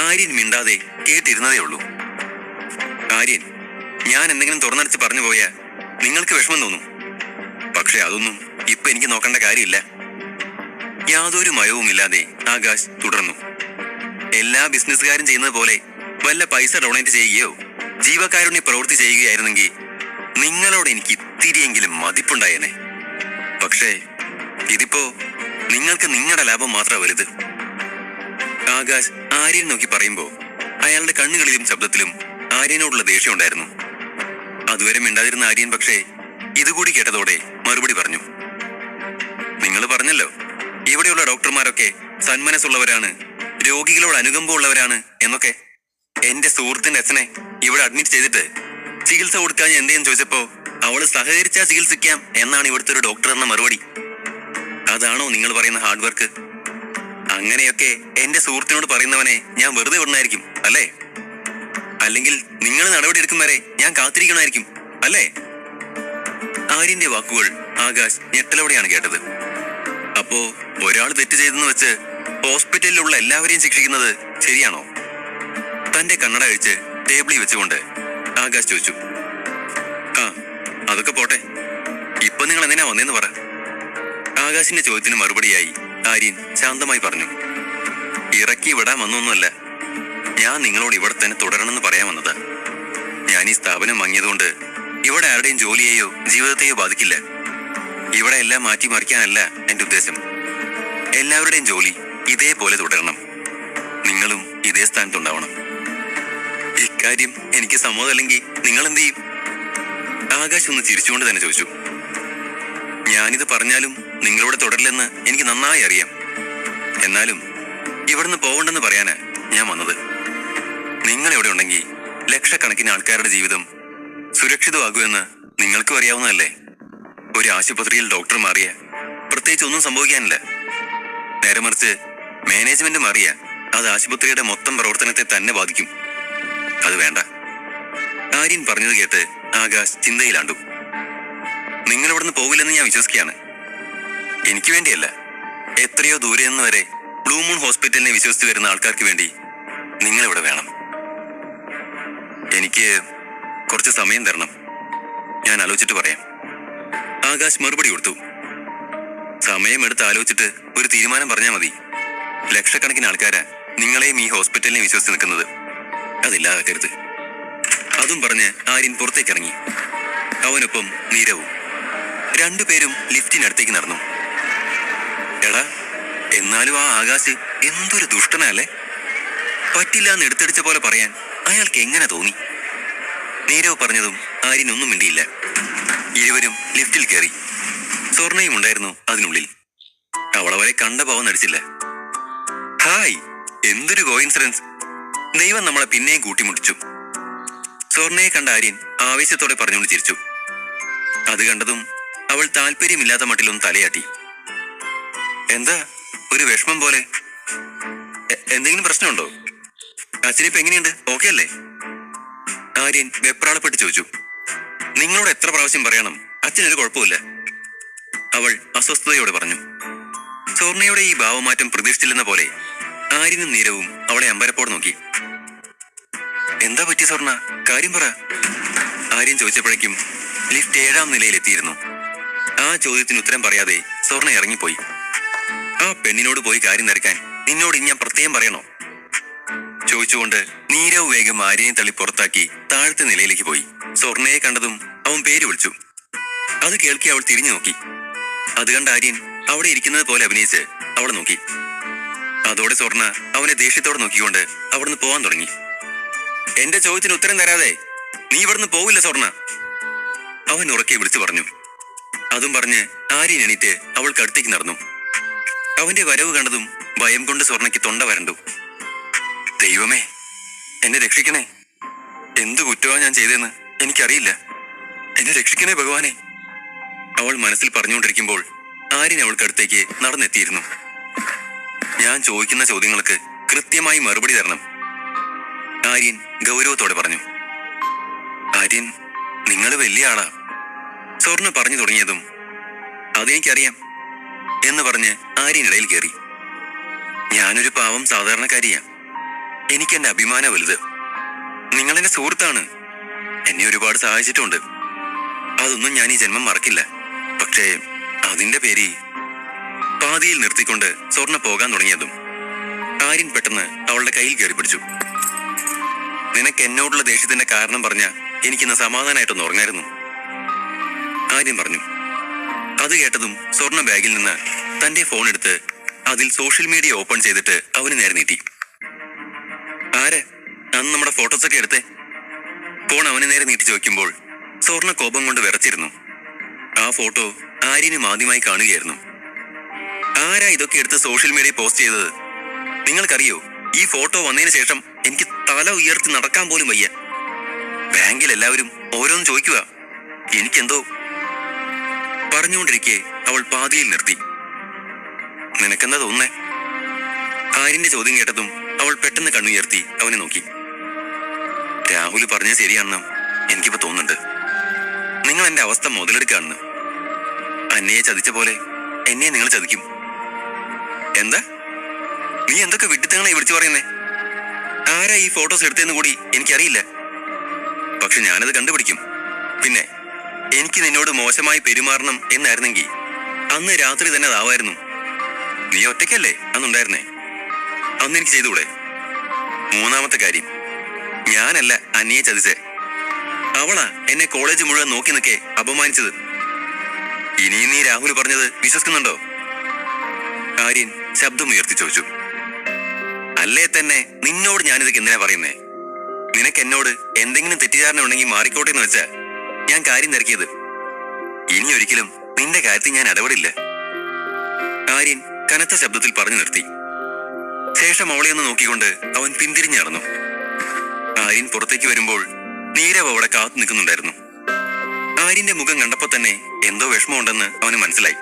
ആര്യൻ മിണ്ടാതെ കേട്ടിരുന്നതേ ഉള്ളൂ. ആര്യൻ, ഞാൻ എന്തെങ്കിലും തുറന്നടിച്ച് പറഞ്ഞു പോയാൽ നിങ്ങൾക്ക് വിഷമം തോന്നും. പക്ഷെ അതൊന്നും ഇപ്പൊ എനിക്ക് നോക്കേണ്ട കാര്യമില്ല. യാതൊരു മയവുമില്ലാതെ ആകാശ് തുടർന്നു. എല്ലാ ബിസിനസ്സുകാരും ചെയ്യുന്നത് പോലെ വല്ല പൈസ ഡൊണേറ്റ് ചെയ്യുകയോ ജീവകാരുണ്യ പ്രവൃത്തി ചെയ്യുകയായിരുന്നെങ്കിൽ നിങ്ങളോട് എനിക്ക് ഇത്തിരിയെങ്കിലും മതിപ്പുണ്ടായേനെ. പക്ഷേ ഇതിപ്പോ നിങ്ങൾക്ക് നിങ്ങളുടെ ലാഭം മാത്രമാണ് വലുത്. ആകാശ് ആര്യൻ നോക്കി പറയുമ്പോ അയാളുടെ കണ്ണുകളിലും ശബ്ദത്തിലും ആര്യനോടുള്ള ദേഷ്യം ഉണ്ടായിരുന്നു. അതുവരെ മിണ്ടാതിരുന്ന ആര്യൻ പക്ഷേ ഇതുകൂടി കേട്ടതോടെ മറുപടി പറഞ്ഞു. നിങ്ങൾ പറഞ്ഞല്ലോ, ഇവിടെയുള്ള ഡോക്ടർമാരൊക്കെ സന്മനസ്സുള്ളവരാണ്, രോഗികളോട് അനുകമ്പമുള്ളവരാണ് എന്നൊക്കെ. എന്റെ സുഹൃത്തിന്റെ അച്ഛനെ ഇവിടെ അഡ്മിറ്റ് ചെയ്തിട്ട് ചികിത്സ കൊടുക്കാൻ എന്തേന്ന് ചോദിച്ചപ്പോ അവള് സഹകരിച്ചാ ചികിത്സിക്കാം എന്നാണ് ഇവിടുത്തെ ഒരു ഡോക്ടർ എന്ന മറുപടി. അതാണോ നിങ്ങൾ പറയുന്ന ഹാർഡ് വർക്ക്? അങ്ങനെയൊക്കെ എന്റെ സുഹൃത്തിനോട് പറയുന്നവനെ ഞാൻ വെറുതെ വിടണായിരിക്കും അല്ലേ? അല്ലെങ്കിൽ നിങ്ങൾ നടപടി എടുക്കും വരെ ഞാൻ കാത്തിരിക്കണമായിരിക്കും അല്ലേ? ആര്യന്റെ വാക്കുകൾ ആകാശ് ഞെട്ടലോടെയാണ് കേട്ടത്. അപ്പോ ഒരാൾ തെറ്റ് ചെയ്തെന്ന് വെച്ച് ഹോസ്പിറ്റലിലുള്ള എല്ലാവരെയും ശിക്ഷിക്കുന്നത് ശരിയാണോ? തന്റെ കണ്ണട അഴിച്ച് ടേബിളിൽ വെച്ചുകൊണ്ട് ആകാശ് ചോദിച്ചു. ആ, അതൊക്കെ പോട്ടെ, ഇപ്പൊ നിങ്ങൾ എന്തിനാ വന്നേന്ന് പറ. ആകാശിന്റെ ചോദ്യത്തിന് മറുപടിയായി ആര്യൻ ശാന്തമായി പറഞ്ഞു. ഇറക്കി വിടാൻ വന്നൊന്നുമല്ല, ഞാൻ നിങ്ങളോട് ഇവിടെ തന്നെ തുടരണമെന്ന് പറയാൻ വന്നതാ. ഞാൻ ഈ സ്ഥാപനം വാങ്ങിയതുകൊണ്ട് ഇവിടെ ആരുടെയും ജോലിയെയോ ജീവിതത്തെയോ ബാധിക്കില്ല. ഇവിടെ എല്ലാം മാറ്റിമറിക്കാനല്ല എന്റെ ഉദ്ദേശം. എല്ലാവരുടെയും ജോലി ഇതേപോലെ തുടരണം. നിങ്ങളും ഇതേ സ്ഥാനത്തുണ്ടാവണം. ഇക്കാര്യം എനിക്ക് സമ്മതമല്ലെങ്കിൽ നിങ്ങൾ എന്ത് ചെയ്യും? ആകാശ് ഒന്ന് ചിരിച്ചുകൊണ്ട് തന്നെ ചോദിച്ചു. ഞാനിത് പറഞ്ഞാലും നിങ്ങളിവിടെ തുടരില്ലെന്ന് എനിക്ക് നന്നായി അറിയാം. എന്നാലും ഇവിടുന്ന് പോകണ്ടെന്ന് പറയാനാ ഞാൻ വന്നത്. നിങ്ങൾ ഇവിടെ ഉണ്ടെങ്കിൽ ലക്ഷക്കണക്കിന് ആൾക്കാരുടെ ജീവിതം സുരക്ഷിതമാകുമെന്ന് നിങ്ങൾക്കും അറിയാവുന്നതല്ലേ. ഒരു ആശുപത്രിയിൽ ഡോക്ടർ മാറിയ പ്രത്യേകിച്ച് ഒന്നും സംഭവിക്കാനില്ല. നേരെ മറിച്ച് മാനേജ്മെന്റ് മാറിയ അത് ആശുപത്രിയുടെ മൊത്തം പ്രവർത്തനത്തെ തന്നെ ബാധിക്കും. അത് വേണ്ട. ആര്യൻ പറഞ്ഞത് കേട്ട് ആകാശ് ചിന്തയിലാണ്ടു. നിങ്ങൾ ഇവിടുന്ന് പോവില്ലെന്ന് ഞാൻ വിശ്വസിക്കുകയാണ്. എനിക്ക് വേണ്ടിയല്ല, എത്രയോ ദൂരെ നിന്ന് വരെ ബ്ലൂ മൂൺ ഹോസ്പിറ്റലിനെ വിശ്വസിച്ച് വരുന്ന ആൾക്കാർക്ക് വേണ്ടി നിങ്ങൾ ഇവിടെ വേണം. എനിക്ക് കുറച്ച് സമയം തരണം, ഞാൻ ആലോചിച്ചിട്ട് പറയാം. ആകാശ് മറുപടി കൊടുത്തു. സമയമെടുത്ത് ആലോചിച്ചിട്ട് ഒരു തീരുമാനം പറഞ്ഞാൽ മതി. ലക്ഷക്കണക്കിന് ആൾക്കാരാ നിങ്ങളെയും ഈ ഹോസ്പിറ്റലിനെ വിശ്വസിച്ച് നിൽക്കുന്നത്. അതില്ലാതാക്കരുത്. അതും പറഞ്ഞ് ആര്യൻ പുറത്തേക്കിറങ്ങി. അവനൊപ്പം നീരവും. രണ്ടുപേരും ലിഫ്റ്റിനടുത്തേക്ക് നടന്നു. എടാ, എന്നാലും ആ ആകാശ് എന്തൊരു ദുഷ്ടനല്ലേ. പറ്റില്ല എന്ന് എടുത്തടിച്ച പോലെ പറയാൻ അയാൾക്ക് എങ്ങനെ തോന്നി? നീരവ് പറഞ്ഞതും ആര്യൻ ഒന്നും മിണ്ടിയില്ല. ഇരുവരും ലിഫ്റ്റിൽ കയറി. സ്വർണയും ഉണ്ടായിരുന്നു അതിനുള്ളിൽ. അവളവരെ കണ്ട ഭാവം നടിച്ചില്ല. ഹായ്, എന്തൊരു കോയിൻസിഡൻസ്. ദൈവം നമ്മളെ പിന്നെയും കൂട്ടിമുട്ടിച്ചു. സ്വർണയെ കണ്ട ആര്യൻ ആവേശത്തോടെ പറഞ്ഞുകൊണ്ട് ചിരിച്ചു. അത് കണ്ടതും അവൾ താല്പര്യമില്ലാത്ത മട്ടിലൊന്ന് തലയാട്ടി. എന്താ ഒരു വിഷമം പോലെ? എന്തെങ്കിലും പ്രശ്നമുണ്ടോ? അച്ഛനിപ്പോ എങ്ങനെയുണ്ട്? ഓക്കെ അല്ലേ? ആര്യൻ വെപ്രാളപ്പെട്ട് ചോദിച്ചു. നിങ്ങളോട് എത്ര പ്രാവശ്യം പറയണം, അച്ഛനൊരു കുഴപ്പമില്ല, അവൾ അസ്വസ്ഥതയോടെ പറഞ്ഞു. സ്വർണയുടെ ഈ ഭാവമാറ്റം പ്രതീക്ഷിച്ചില്ലെന്ന പോലെ ആര്യനും നീരവും അവളെ അമ്പരപ്പോടെ നോക്കി. എന്താ പറ്റി സ്വർണ, കാര്യം പറ, ആര്യൻ ചോദിച്ചപ്പോഴേക്കും ലിഫ്റ്റ് 7ാം നിലയിലെത്തിയിരുന്നു. ആ ചോദ്യത്തിന് ഉത്തരം പറയാതെ സ്വർണ ഇറങ്ങിപ്പോയി. ആ പെണ്ണിനോട് പോയി കാര്യം തിരക്കാൻ നിന്നോട് ഞാൻ പ്രത്യേകം പറയണോ? ചോദിച്ചുകൊണ്ട് നീരവ് വേഗം ആര്യനെ തള്ളി പുറത്താക്കി താഴത്തെ നിലയിലേക്ക് പോയി. സ്വർണയെ കണ്ടതും അവൻ പേര് വിളിച്ചു. അത് കേൾക്കി അവൾ തിരിഞ്ഞു നോക്കി. അത് കണ്ട ആര്യൻ അവിടെ ഇരിക്കുന്നത് പോലെ അഭിനയിച്ച് അവളെ നോക്കി. അതോടെ സ്വർണ അവനെ ദേഷ്യത്തോടെ നോക്കിക്കൊണ്ട് അവിടുന്ന് പോവാൻ തുടങ്ങി. എന്റെ ചോദ്യത്തിന് ഉത്തരം തരാതെ നീ ഇവിടുന്ന് പോവില്ല സ്വർണ, അവൻ ഉറക്കെ വിളിച്ചു പറഞ്ഞു. അതും പറഞ്ഞ് ആര്യൻ എണീറ്റ് അവൾക്ക് അടുത്തേക്ക് നടന്നു. അവന്റെ വരവ് കണ്ടതും ഭയം കൊണ്ട് സ്വർണയ്ക്ക് തൊണ്ട വരണ്ടു. ദൈവമേ, എന്നെ രക്ഷിക്കണേ, എന്തു കുറ്റമാണ് ഞാൻ ചെയ്തതെന്ന് എനിക്കറിയില്ല, എന്നെ രക്ഷിക്കണേ ഭഗവാനെ, അവൾ മനസ്സിൽ പറഞ്ഞുകൊണ്ടിരിക്കുമ്പോൾ ആര്യൻ അവൾക്കടുത്തേക്ക് നടന്നെത്തിയിരുന്നു. ഞാൻ ചോദിക്കുന്ന ചോദ്യങ്ങൾക്ക് കൃത്യമായി മറുപടി തരണം, ആര്യൻ ഗൗരവത്തോടെ പറഞ്ഞു. ആര്യൻ, നിങ്ങൾ വലിയ ആളാ, സ്വർണ്ണ പറഞ്ഞു തുടങ്ങിയതും അതെനിക്കറിയാം എന്ന് പറഞ്ഞ് ആര്യൻ ഇടയിൽ കയറി. ഞാനൊരു പാവം സാധാരണക്കാരിയാ, എനിക്കെന്റെ അഭിമാനം വലുത്. നിങ്ങളെന്റെ സുഹൃത്താണ്, എന്നെ ഒരുപാട് സഹായിച്ചിട്ടുണ്ട്, അതൊന്നും ഞാൻ ഈ ജന്മം മറക്കില്ല. പക്ഷേ അതിന്റെ പേര് പാതിയിൽ നിർത്തിക്കൊണ്ട് സ്വർണ്ണ പോകാൻ തുടങ്ങിയതും ആര്യൻ പെട്ടെന്ന് അവളുടെ കയ്യിൽ കയറി പിടിച്ചു. നിനക്ക് എന്നോടുള്ള ദേഷ്യത്തിന്റെ കാരണം പറഞ്ഞ എനിക്കിന്ന് സമാധാനമായിട്ടൊന്ന് ഉറങ്ങായിരുന്നു, ആര്യൻ പറഞ്ഞു. അത് കേട്ടതും സ്വർണ്ണ ബാഗിൽ നിന്ന് തന്റെ ഫോൺ എടുത്ത് അതിൽ സോഷ്യൽ മീഡിയ ഓപ്പൺ ചെയ്തിട്ട് അവന് നേരെ നീട്ടി. ആരെ അന്ന് നമ്മുടെ ഫോട്ടോസൊക്കെ എടുത്തേ, ഫോൺ അവന് നേരെ നീട്ടി ചോദിക്കുമ്പോൾ സ്വർണ്ണ കോപം കൊണ്ട് വിറച്ചിരുന്നു. ആ ഫോട്ടോ ആര്യനും ആദ്യമായി കാണുകയായിരുന്നു. ആരാ ഇതൊക്കെ എടുത്ത് സോഷ്യൽ മീഡിയ പോസ്റ്റ് ചെയ്തത്? നിങ്ങൾക്കറിയോ, ഈ ഫോട്ടോ വന്നതിന് ശേഷം എനിക്ക് തല ഉയർത്തി നടക്കാൻ പോലും വയ്യ. ബാങ്കിൽ എല്ലാവരും ഓരോന്ന് ചോദിക്കുക, എനിക്കെന്തോ. പറഞ്ഞുകൊണ്ടിരിക്കെ അവൾ പാതിയിൽ നിർത്തി. നിനക്കെന്താ തോന്നുന്നേ? ആര്യന്റെ ചോദ്യം കേട്ടതും അവൾ പെട്ടെന്ന് കണ്ണുയർത്തി അവനെ നോക്കി. രാഹുൽ പറഞ്ഞത് ശരിയാണെന്ന് എനിക്കിപ്പോ തോന്നുന്നുണ്ട്. നിങ്ങൾ എന്റെ അവസ്ഥ മുതലെടുക്കാണെന്ന്. അന്നയെ ചതിച്ച പോലെ എന്നെ നിങ്ങൾ ചതിക്കും. എന്താ നീ എന്തൊക്കെ വിഡിത്തങ്ങളെ വിളിച്ചു പറയുന്നേ? ആരാ ഈ ഫോട്ടോസ് എടുത്തതെന്ന് കൂടി എനിക്കറിയില്ല, പക്ഷെ ഞാനത് കണ്ടുപിടിക്കും. പിന്നെ എനിക്ക് നിന്നോട് മോശമായി പെരുമാറണം എന്നായിരുന്നെങ്കിൽ അന്ന് രാത്രി തന്നെ അതാവായിരുന്നു. നീ ഒറ്റയ്ക്കല്ലേ അന്നുണ്ടായിരുന്നേ, അന്ന് എനിക്ക് ചെയ്തുകൂടെ? മൂന്നാമത്തെ കാര്യം, ഞാനല്ല അന്നയെ ചതിച്ചേ, അവളാ എന്നെ കോളേജ് മുഴുവൻ നോക്കി നിൽക്കെ അപമാനിച്ചത്. ഇനിയും നീ രാഹുൽ പറഞ്ഞത് വിശ്വസിക്കുന്നുണ്ടോ? ആര്യൻ ശബ്ദമുയർത്തി ചോദിച്ചു. അല്ലേ തന്നെ നിന്നോട് ഞാനിതൊക്കെ എന്തിനാ പറയുന്നേ? നിനക്ക് എന്നോട് എന്തെങ്കിലും തെറ്റിദ്ധാരണ ഉണ്ടെങ്കിൽ മാറിക്കോട്ടെ എന്ന് വെച്ചാ ഞാൻ കാര്യം തിരക്കിയത്. ഇനി ഒരിക്കലും നിന്റെ കാര്യത്തിൽ ഞാൻ ഇടപെടില്ല, ആര്യൻ കനത്ത ശബ്ദത്തിൽ പറഞ്ഞു നിർത്തി. ശേഷം അവളെ ഒന്ന് നോക്കിക്കൊണ്ട് അവൻ പിന്തിരിഞ്ഞു നടന്നു. ആര്യൻ പുറത്തേക്ക് വരുമ്പോൾ നീരവ് അവിടെ കാത്തു നിൽക്കുന്നുണ്ടായിരുന്നു. ആര്യന്റെ മുഖം കണ്ടപ്പോ തന്നെ എന്തോ വിഷമമുണ്ടെന്ന് അവന് മനസ്സിലായി.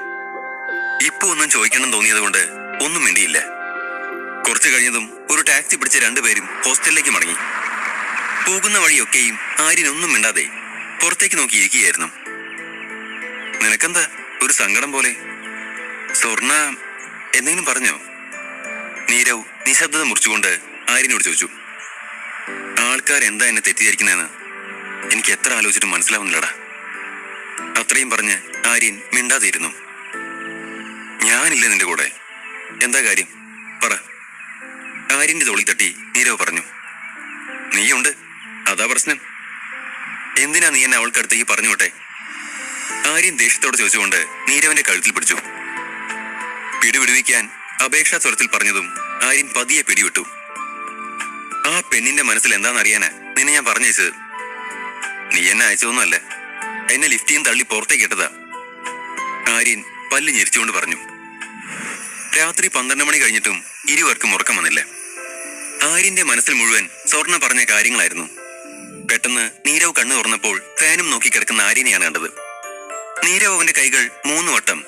ഇപ്പൊ ഒന്നും ചോദിക്കണം തോന്നിയത് കൊണ്ട് ഒന്നും മിണ്ടിയില്ല. കുറച്ചു കഴിഞ്ഞതും ഒരു ടാക്സി പിടിച്ച രണ്ടുപേരും ഹോസ്റ്റലിലേക്ക് മടങ്ങി. പോകുന്ന വഴിയൊക്കെയും ആര്യൻ ഒന്നും മിണ്ടാതെ പുറത്തേക്ക് നോക്കിയിരിക്കുകയായിരുന്നു. നിനക്കെന്താ ഒരു സങ്കടം പോലെ? സ്വർണ എന്തെങ്കിലും പറഞ്ഞോ? നീരവ് നിശബ്ദത മുറിച്ചുകൊണ്ട് ആര്യനോട് ചോദിച്ചു. ആൾക്കാർ എന്താ എന്നെ തെറ്റിദ്ധരിക്കുന്നതെന്ന് എനിക്ക് എത്ര ആലോചിച്ചിട്ടും മനസ്സിലാവുന്നില്ലടാ, അത്രയും പറഞ്ഞ് ആര്യൻ മിണ്ടാതിരുന്നു. ഞാനില്ല നിന്റെ കൂടെ, എന്താ കാര്യം പറ, ആര്യന്റെ തോളിൽ തട്ടി നീരവ് പറഞ്ഞു. നീയുണ്ട്, അതാ പ്രശ്നം. എന്തിനാ നീ എന്നെ അവൾക്കടുത്തേക്ക് പറഞ്ഞു വിട്ടെ? ആര്യൻ ദേഷ്യത്തോടെ ചോദിച്ചുകൊണ്ട് നീരവന്റെ കഴുത്തിൽ പിടിച്ചു. പിടിവിടുവിക്കാൻ അപേക്ഷാ സ്വരത്തിൽ പറഞ്ഞതും ആര്യൻ പതിയെ പിടിവിട്ടു. ആ പെണ്ണിന്റെ മനസ്സിൽ എന്താണെന്നറിയാനാ നിന്നെ ഞാൻ പറഞ്ഞയച്ചത്. നീ എന്നെ അയച്ചതൊന്നുമല്ല, എന്നെ ലിഫ്റ്റിയും തള്ളി പുറത്തേക്ക് ഇട്ടതാ, ആര്യൻ പല്ല് ഞെരിച്ചുകൊണ്ട് പറഞ്ഞു. രാത്രി 12 മണി കഴിഞ്ഞിട്ടും ഇരുവർക്കും ഉറക്കം വന്നില്ല. ആര്യന്റെ മനസ്സിൽ മുഴുവൻ സ്വർണ്ണ പറഞ്ഞ കാര്യങ്ങളായിരുന്നു. പെട്ടെന്ന് നീരവ് കണ്ണു തുറന്നപ്പോൾ ഫാനും നോക്കി കിടക്കുന്ന ആര്യനെയാണ് കണ്ടത്. നീരവ് അവന്റെ കൈകൾ 3 വട്ടം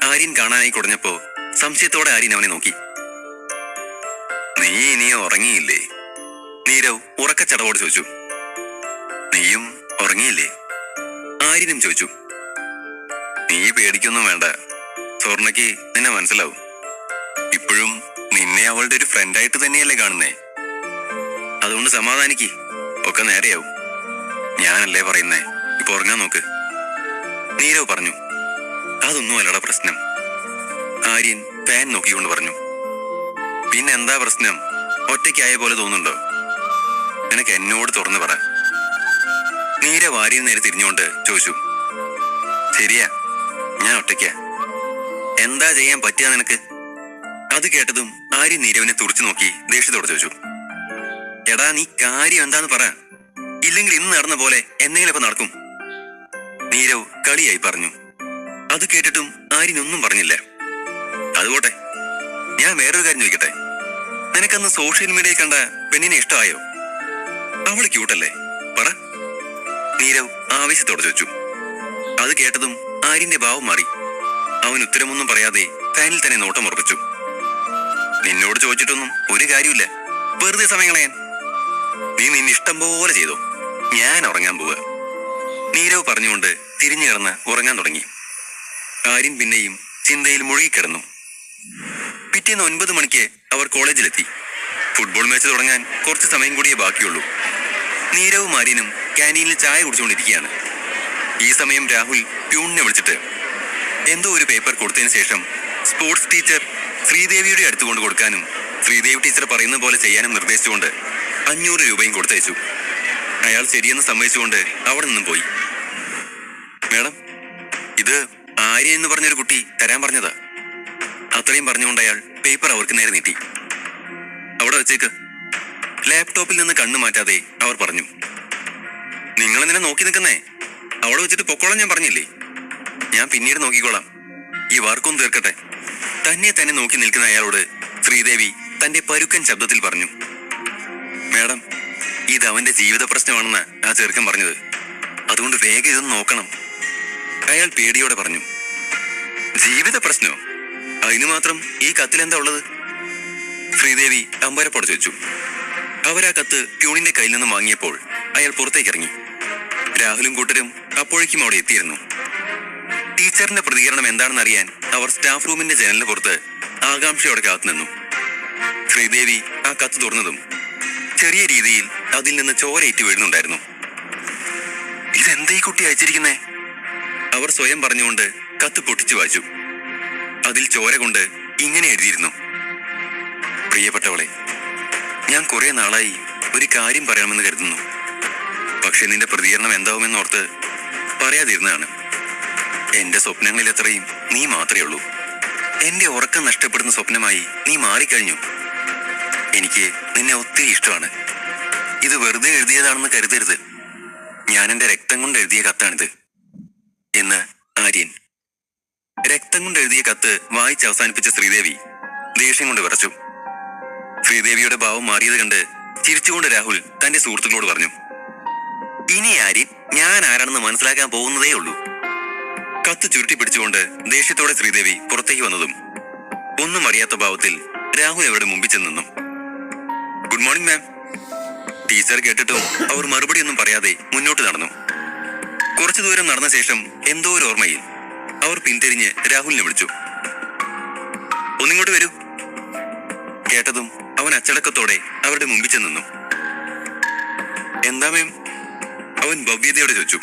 ആര്യൻ കാണാനായി കുടഞ്ഞപ്പോ സംശയത്തോടെ ആര്യൻ അവനെ നോക്കി. നീ ഇനിയും ഉറങ്ങിയില്ലേ? നീരവ് ഉറക്കച്ചടവോട് ചോദിച്ചു. നീയും ഉറങ്ങിയില്ലേ? ആര്യനും ചോദിച്ചു. നീ പേടിക്കൊന്നും വേണ്ട, സ്വർണയ്ക്ക് നിന്നെ മനസ്സിലാവും. ഇപ്പോഴും നിന്നെ അവളുടെ ഒരു ഫ്രണ്ടായിട്ട് തന്നെയല്ലേ കാണുന്നേ. അതുകൊണ്ട് സമാധാനിക്ക്, ഒക്കെ നേരെയാവും. ഞാനല്ലേ പറയുന്നേ, ഇപ്പൊ ഉറങ്ങാൻ നോക്ക്. നീരവ് പറഞ്ഞു. അതൊന്നും അല്ലടാ പ്രശ്നം. ആര്യൻ ഫാൻ നോക്കിക്കൊണ്ട് പറഞ്ഞു. പിന്നെന്താ പ്രശ്നം? ഒറ്റയ്ക്കായ പോലെ തോന്നുന്നുണ്ടോ? നിനക്ക് എന്നോട് തുറന്നു പറ. നീരവ് ആര്യൻ നേരെ തിരിഞ്ഞുകൊണ്ട് ചോദിച്ചു. ശരിയാ, ഞാൻ ഒറ്റയ്ക്കാ. എന്താ ചെയ്യാൻ പറ്റുക നിനക്ക്? അത് കേട്ടതും ആര്യൻ നീരവിനെ തുറച്ചു നോക്കി ദേഷ്യത്തോടെ ചോദിച്ചു. എടാ, നീ കാര്യം എന്താന്ന് പറ, ഇല്ലെങ്കിൽ ഇന്ന് നടന്ന പോലെ എന്തെങ്കിലുമൊക്കെ നടക്കും. നീരവ് കളിയായി പറഞ്ഞു. അത് കേട്ടിട്ടും ആര്യൻ ഒന്നും പറഞ്ഞില്ല. അതുപോട്ടെ, ഞാൻ വേറൊരു കാര്യം ചോദിക്കട്ടെ. നിനക്കന്ന് സോഷ്യൽ മീഡിയയിൽ കണ്ട പെണ്ണിനെ ഇഷ്ടമായോ? അവള് ക്യൂട്ടല്ലേ, പറ. നീരവ് ആവേശത്തോടെ ചോദിച്ചു. അത് കേട്ടതും ആര്യന്റെ ഭാവം മാറി. അവൻ ഉത്തരമൊന്നും പറയാതെ ഫാനിൽ തന്നെ നോട്ടം ഉറപ്പിച്ചു. നിന്നോട് ചോദിച്ചിട്ടൊന്നും ഒരു കാര്യമില്ല, വെറുതെ സമയം കളയാൻ. നീ നിന്നെ ഇഷ്ടം പോലെ ചെയ്തോ, ഞാൻ ഉറങ്ങാൻ പോവുക. നീരവ് പറഞ്ഞുകൊണ്ട് തിരിഞ്ഞു കിടന്ന് ഉറങ്ങാൻ തുടങ്ങി. ആര്യൻ പിന്നെയും ചിന്തയിൽ മുഴുകിക്കിടന്നു. പിറ്റേന്ന് 9 മണിക്ക് അവർ കോളേജിലെത്തി. ഫുട്ബോൾ മാച്ച് തുടങ്ങാൻ കുറച്ച് സമയം കൂടിയേ ബാക്കിയുള്ളൂ. നീരവും ആര്യനും ക്യാൻറ്റീനിൽ ചായ കുടിച്ചുകൊണ്ടിരിക്കുകയാണ്. ഈ സമയം രാഹുൽ പ്യൂണിനെ വിളിച്ചിട്ട് എന്തോ ഒരു പേപ്പർ കൊടുത്തതിന് ശേഷം സ്പോർട്സ് ടീച്ചർ ശ്രീദേവിയുടെ അടുത്ത് കൊണ്ട് കൊടുക്കാനും ശ്രീദേവി ടീച്ചർ പറയുന്ന പോലെ ചെയ്യാനും നിർദ്ദേശിച്ചുകൊണ്ട് 500 രൂപയും കൊടുത്തയച്ചു. അയാൾ ശരിയെന്ന് സമ്മതിച്ചുകൊണ്ട് അവിടെ നിന്നും പോയി. മേഡം, ഇത് ആര്യ എന്ന് പറഞ്ഞൊരു കുട്ടി തരാൻ പറഞ്ഞതാ. അത്രയും പറഞ്ഞുകൊണ്ട് അയാൾ പേപ്പർ അവർക്ക് നേരെ നീട്ടി. അവിടെ വെച്ചേക്ക്. ലാപ്ടോപ്പിൽ നിന്ന് കണ്ണു മാറ്റാതെ അവർ പറഞ്ഞു. നിങ്ങളെന്തിനാ നോക്കി നിൽക്കുന്നേ? അവിടെ വെച്ചിട്ട് പൊക്കോളാം, ഞാൻ പറഞ്ഞില്ലേ. ഞാൻ പിന്നീട് നോക്കിക്കോളാം, ഈ വർക്കൊന്ന് തീർക്കട്ടെ. തന്നെ നോക്കി നിൽക്കുന്ന അയാളോട് ശ്രീദേവി തന്റെ പരുക്കൻ ശബ്ദത്തിൽ പറഞ്ഞു. മേഡം, ഇത് അവന്റെ ജീവിത പ്രശ്നമാണെന്ന് ആ ചെറുക്കൻ പറഞ്ഞത്, അതുകൊണ്ട് വേഗം ഇതൊന്ന് നോക്കണം. അയാൾ പേടിയോടെ പറഞ്ഞു. ജീവിത പ്രശ്നോ? അതിനു മാത്രം ഈ കത്തിലെന്താ ഉള്ളത്? ശ്രീദേവി അമ്പരപ്പോടെ ചോദിച്ചു. അവരാ കത്ത് പ്യൂണിന്റെ കയ്യിൽ നിന്നും വാങ്ങിയപ്പോൾ അയാൾ പുറത്തേക്ക് ഇറങ്ങി. രാഹുലും കൂട്ടരും അപ്പോഴേക്കും അവിടെ എത്തിയിരുന്നു. ടീച്ചറിന്റെ പ്രതികരണം എന്താണെന്ന് അറിയാൻ അവർ സ്റ്റാഫ് റൂമിന്റെ ജനലിന് പുറത്ത് ആകാംക്ഷയോടെ കാത്തുനിന്നു. ശ്രീദേവി ആ കത്ത് തുറന്നതും ചെറിയ രീതിയിൽ അതിൽ നിന്ന് ചോരയേറ്റ് വീഴുന്നുണ്ടായിരുന്നു. ഇതെന്താ ഈ കുട്ടി അയച്ചിരിക്കുന്നേ? അവർ സ്വയം പറഞ്ഞുകൊണ്ട് കത്ത് പൊട്ടിച്ചു വായിച്ചു. അതിൽ ചോര കൊണ്ട് ഇങ്ങനെ എഴുതിയിരുന്നു. പ്രിയപ്പെട്ടവളെ, ഞാൻ കുറെ നാളായി ഒരു കാര്യം പറയാമെന്ന് കരുതുന്നു. പക്ഷെ നിന്റെ പ്രതികരണം എന്താവുമെന്നോർത്ത് പറയാതിരുന്നതാണ്. എന്റെ സ്വപ്നങ്ങളിൽ എത്രയും നീ മാത്രമേ ഉള്ളൂ. എന്റെ ഉറക്കം നഷ്ടപ്പെടുന്ന സ്വപ്നമായി നീ മാറിക്കഴിഞ്ഞു. എനിക്ക് നിന്നെ ഒത്തിരി ഇഷ്ടമാണ്. ഇത് വെറുതെ എഴുതിയതാണെന്ന് കരുതരുത്. ഞാൻ എന്റെ രക്തം കൊണ്ട് എഴുതിയ കത്താണിത് എന്ന് ആര്യൻ. രക്തം കൊണ്ട് എഴുതിയ കത്ത് വായിച്ച് അവസാനിപ്പിച്ച ശ്രീദേവി ദേഷ്യം കൊണ്ട് വിറച്ചു. ശ്രീദേവിയുടെ ഭാവം മാറിയത് കണ്ട് ചിരിച്ചുകൊണ്ട് രാഹുൽ തന്റെ സുഹൃത്തുക്കളോട് പറഞ്ഞു. ഇനി ആര്യൻ ഞാൻ ആരാണെന്ന് മനസ്സിലാക്കാൻ പോകുന്നതേ ഉള്ളൂ. കത്ത് ചുരുട്ടി പിടിച്ചുകൊണ്ട് ദേഷ്യത്തോടെ ശ്രീദേവി പുറത്തേക്ക് വന്നതും ഒന്നും അറിയാത്ത ഭാവത്തിൽ രാഹുൽ അവരുടെ മുമ്പിൽ ചെന്നു. Good morning ma'am. ടീച്ചർ കേട്ടിട്ടും അവർ മറുപടി ഒന്നും പറയാതെ മുന്നോട്ട് നടന്നു. കുറച്ചു ദൂരം നടന്ന ശേഷം എന്തോ ഒരു ഓർമ്മയിൽ അവർ പിന്തിരിഞ്ഞ് രാഹുലിനെ വിളിച്ചു. ഒന്നിങ്ങോട്ട് വരൂ. കേട്ടതും അവൻ അച്ചടക്കത്തോടെ അവരുടെ മുമ്പിൽ ചെന്നു. എന്താ മാം? അവൻ ഭവ്യതയോടെ ചോദിച്ചു.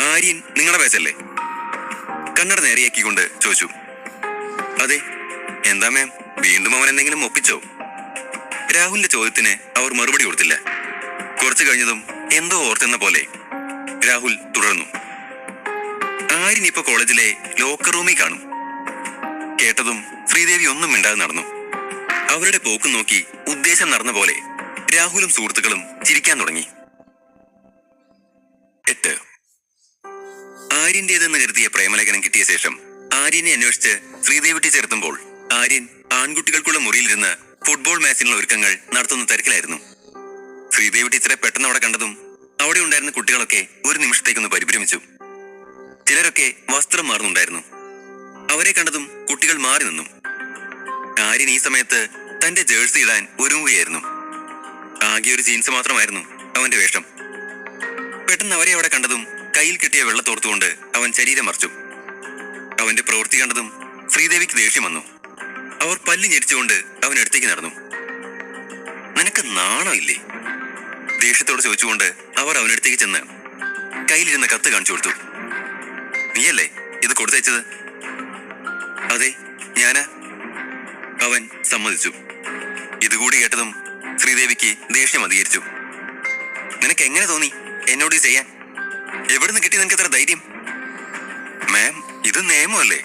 ആര്യൻ നിങ്ങളുടെ ബാച്ചല്ലേ? കണ്ണട നേരെയാക്കിക്കൊണ്ട് ചോദിച്ചു. അതെ. എന്താ മാം, വീണ്ടും അവൻ എന്തെങ്കിലും ഒപ്പിച്ചോ? രാഹുലിന്റെ ചോദ്യത്തിന് അവർ മറുപടി കൊടുത്തില്ല. കുറച്ചു കഴിഞ്ഞതും എന്തോ ഓർത്തെന്ന പോലെ രാഹുൽ തുടർന്നു. ആര്യൻ ഇപ്പൊ കോളേജിലെ ലോക്കർ റൂമിൽ കാണും. കേട്ടതും ശ്രീദേവി ഒന്നും മിണ്ടാതെ നടന്നു. അവരുടെ പോക്കും നോക്കി ഉദ്ദേശം നടന്ന പോലെ രാഹുലും സുഹൃത്തുക്കളും ചിരിക്കാൻ തുടങ്ങി. 8. ആര്യന്റേതെന്ന് കരുതിയ പ്രേമലേഖനം കിട്ടിയ ശേഷം ആര്യനെ അന്വേഷിച്ച് ശ്രീദേവി ടീച്ചർ എത്തുമ്പോൾ ആര്യൻ ആൺകുട്ടികൾക്കുള്ള മുറിയിലിരുന്ന് ഫുട്ബോൾ മാച്ചിനുള്ള ഒരുക്കങ്ങൾ നടത്തുന്ന തിരക്കിലായിരുന്നു. ശ്രീദേവി ടീച്ചറെ പെട്ടെന്ന് അവിടെ കണ്ടതും അവിടെ ഉണ്ടായിരുന്ന കുട്ടികളൊക്കെ ഒരു നിമിഷത്തേക്കൊന്ന് പരിഭ്രമിച്ചു. ചിലരൊക്കെ വസ്ത്രം മാറുന്നുണ്ടായിരുന്നു. അവരെ കണ്ടതും കുട്ടികൾ മാറി നിന്നു. ആര്യൻ ഈ സമയത്ത് തന്റെ ജേഴ്സി ഇടാൻ ഒരുങ്ങുകയായിരുന്നു. ആകെ ഒരു ജീൻസ് മാത്രമായിരുന്നു അവന്റെ വേഷം. പെട്ടെന്ന് അവരെ അവിടെ കണ്ടതും കയ്യിൽ കിട്ടിയ വെള്ളത്തോർത്തുകൊണ്ട് അവൻ ശരീരം മറിച്ചു. അവന്റെ പ്രവൃത്തി കണ്ടതും ശ്രീദേവിക്ക് ദേഷ്യം വന്നു. അവർ പല്ല് ഞെരിച്ചുകൊണ്ട് അവനടുത്തേക്ക് നടന്നു. നിനക്ക് നാണമില്ലേ? ദേഷ്യത്തോട് ചോദിച്ചുകൊണ്ട് അവർ അവനടുത്തേക്ക് ചെന്ന് കയ്യിലിരുന്ന കത്ത് കാണിച്ചു കൊടുത്തു. നീയല്ലേ ഇത് കൊടുത്തയച്ചത്? അതെ, ഞാനാ. അവൻ സമ്മതിച്ചു. ഇതുകൂടി കേട്ടതും ശ്രീദേവിക്ക് ദേഷ്യം അധികരിച്ചു. നിനക്ക് എങ്ങനെ തോന്നി എന്നോട് ഇത് ചെയ്യാൻ? എവിടുന്ന് കിട്ടി നിനക്ക് എത്ര ധൈര്യം? മാം, ഇത് നിയമമല്ലേ?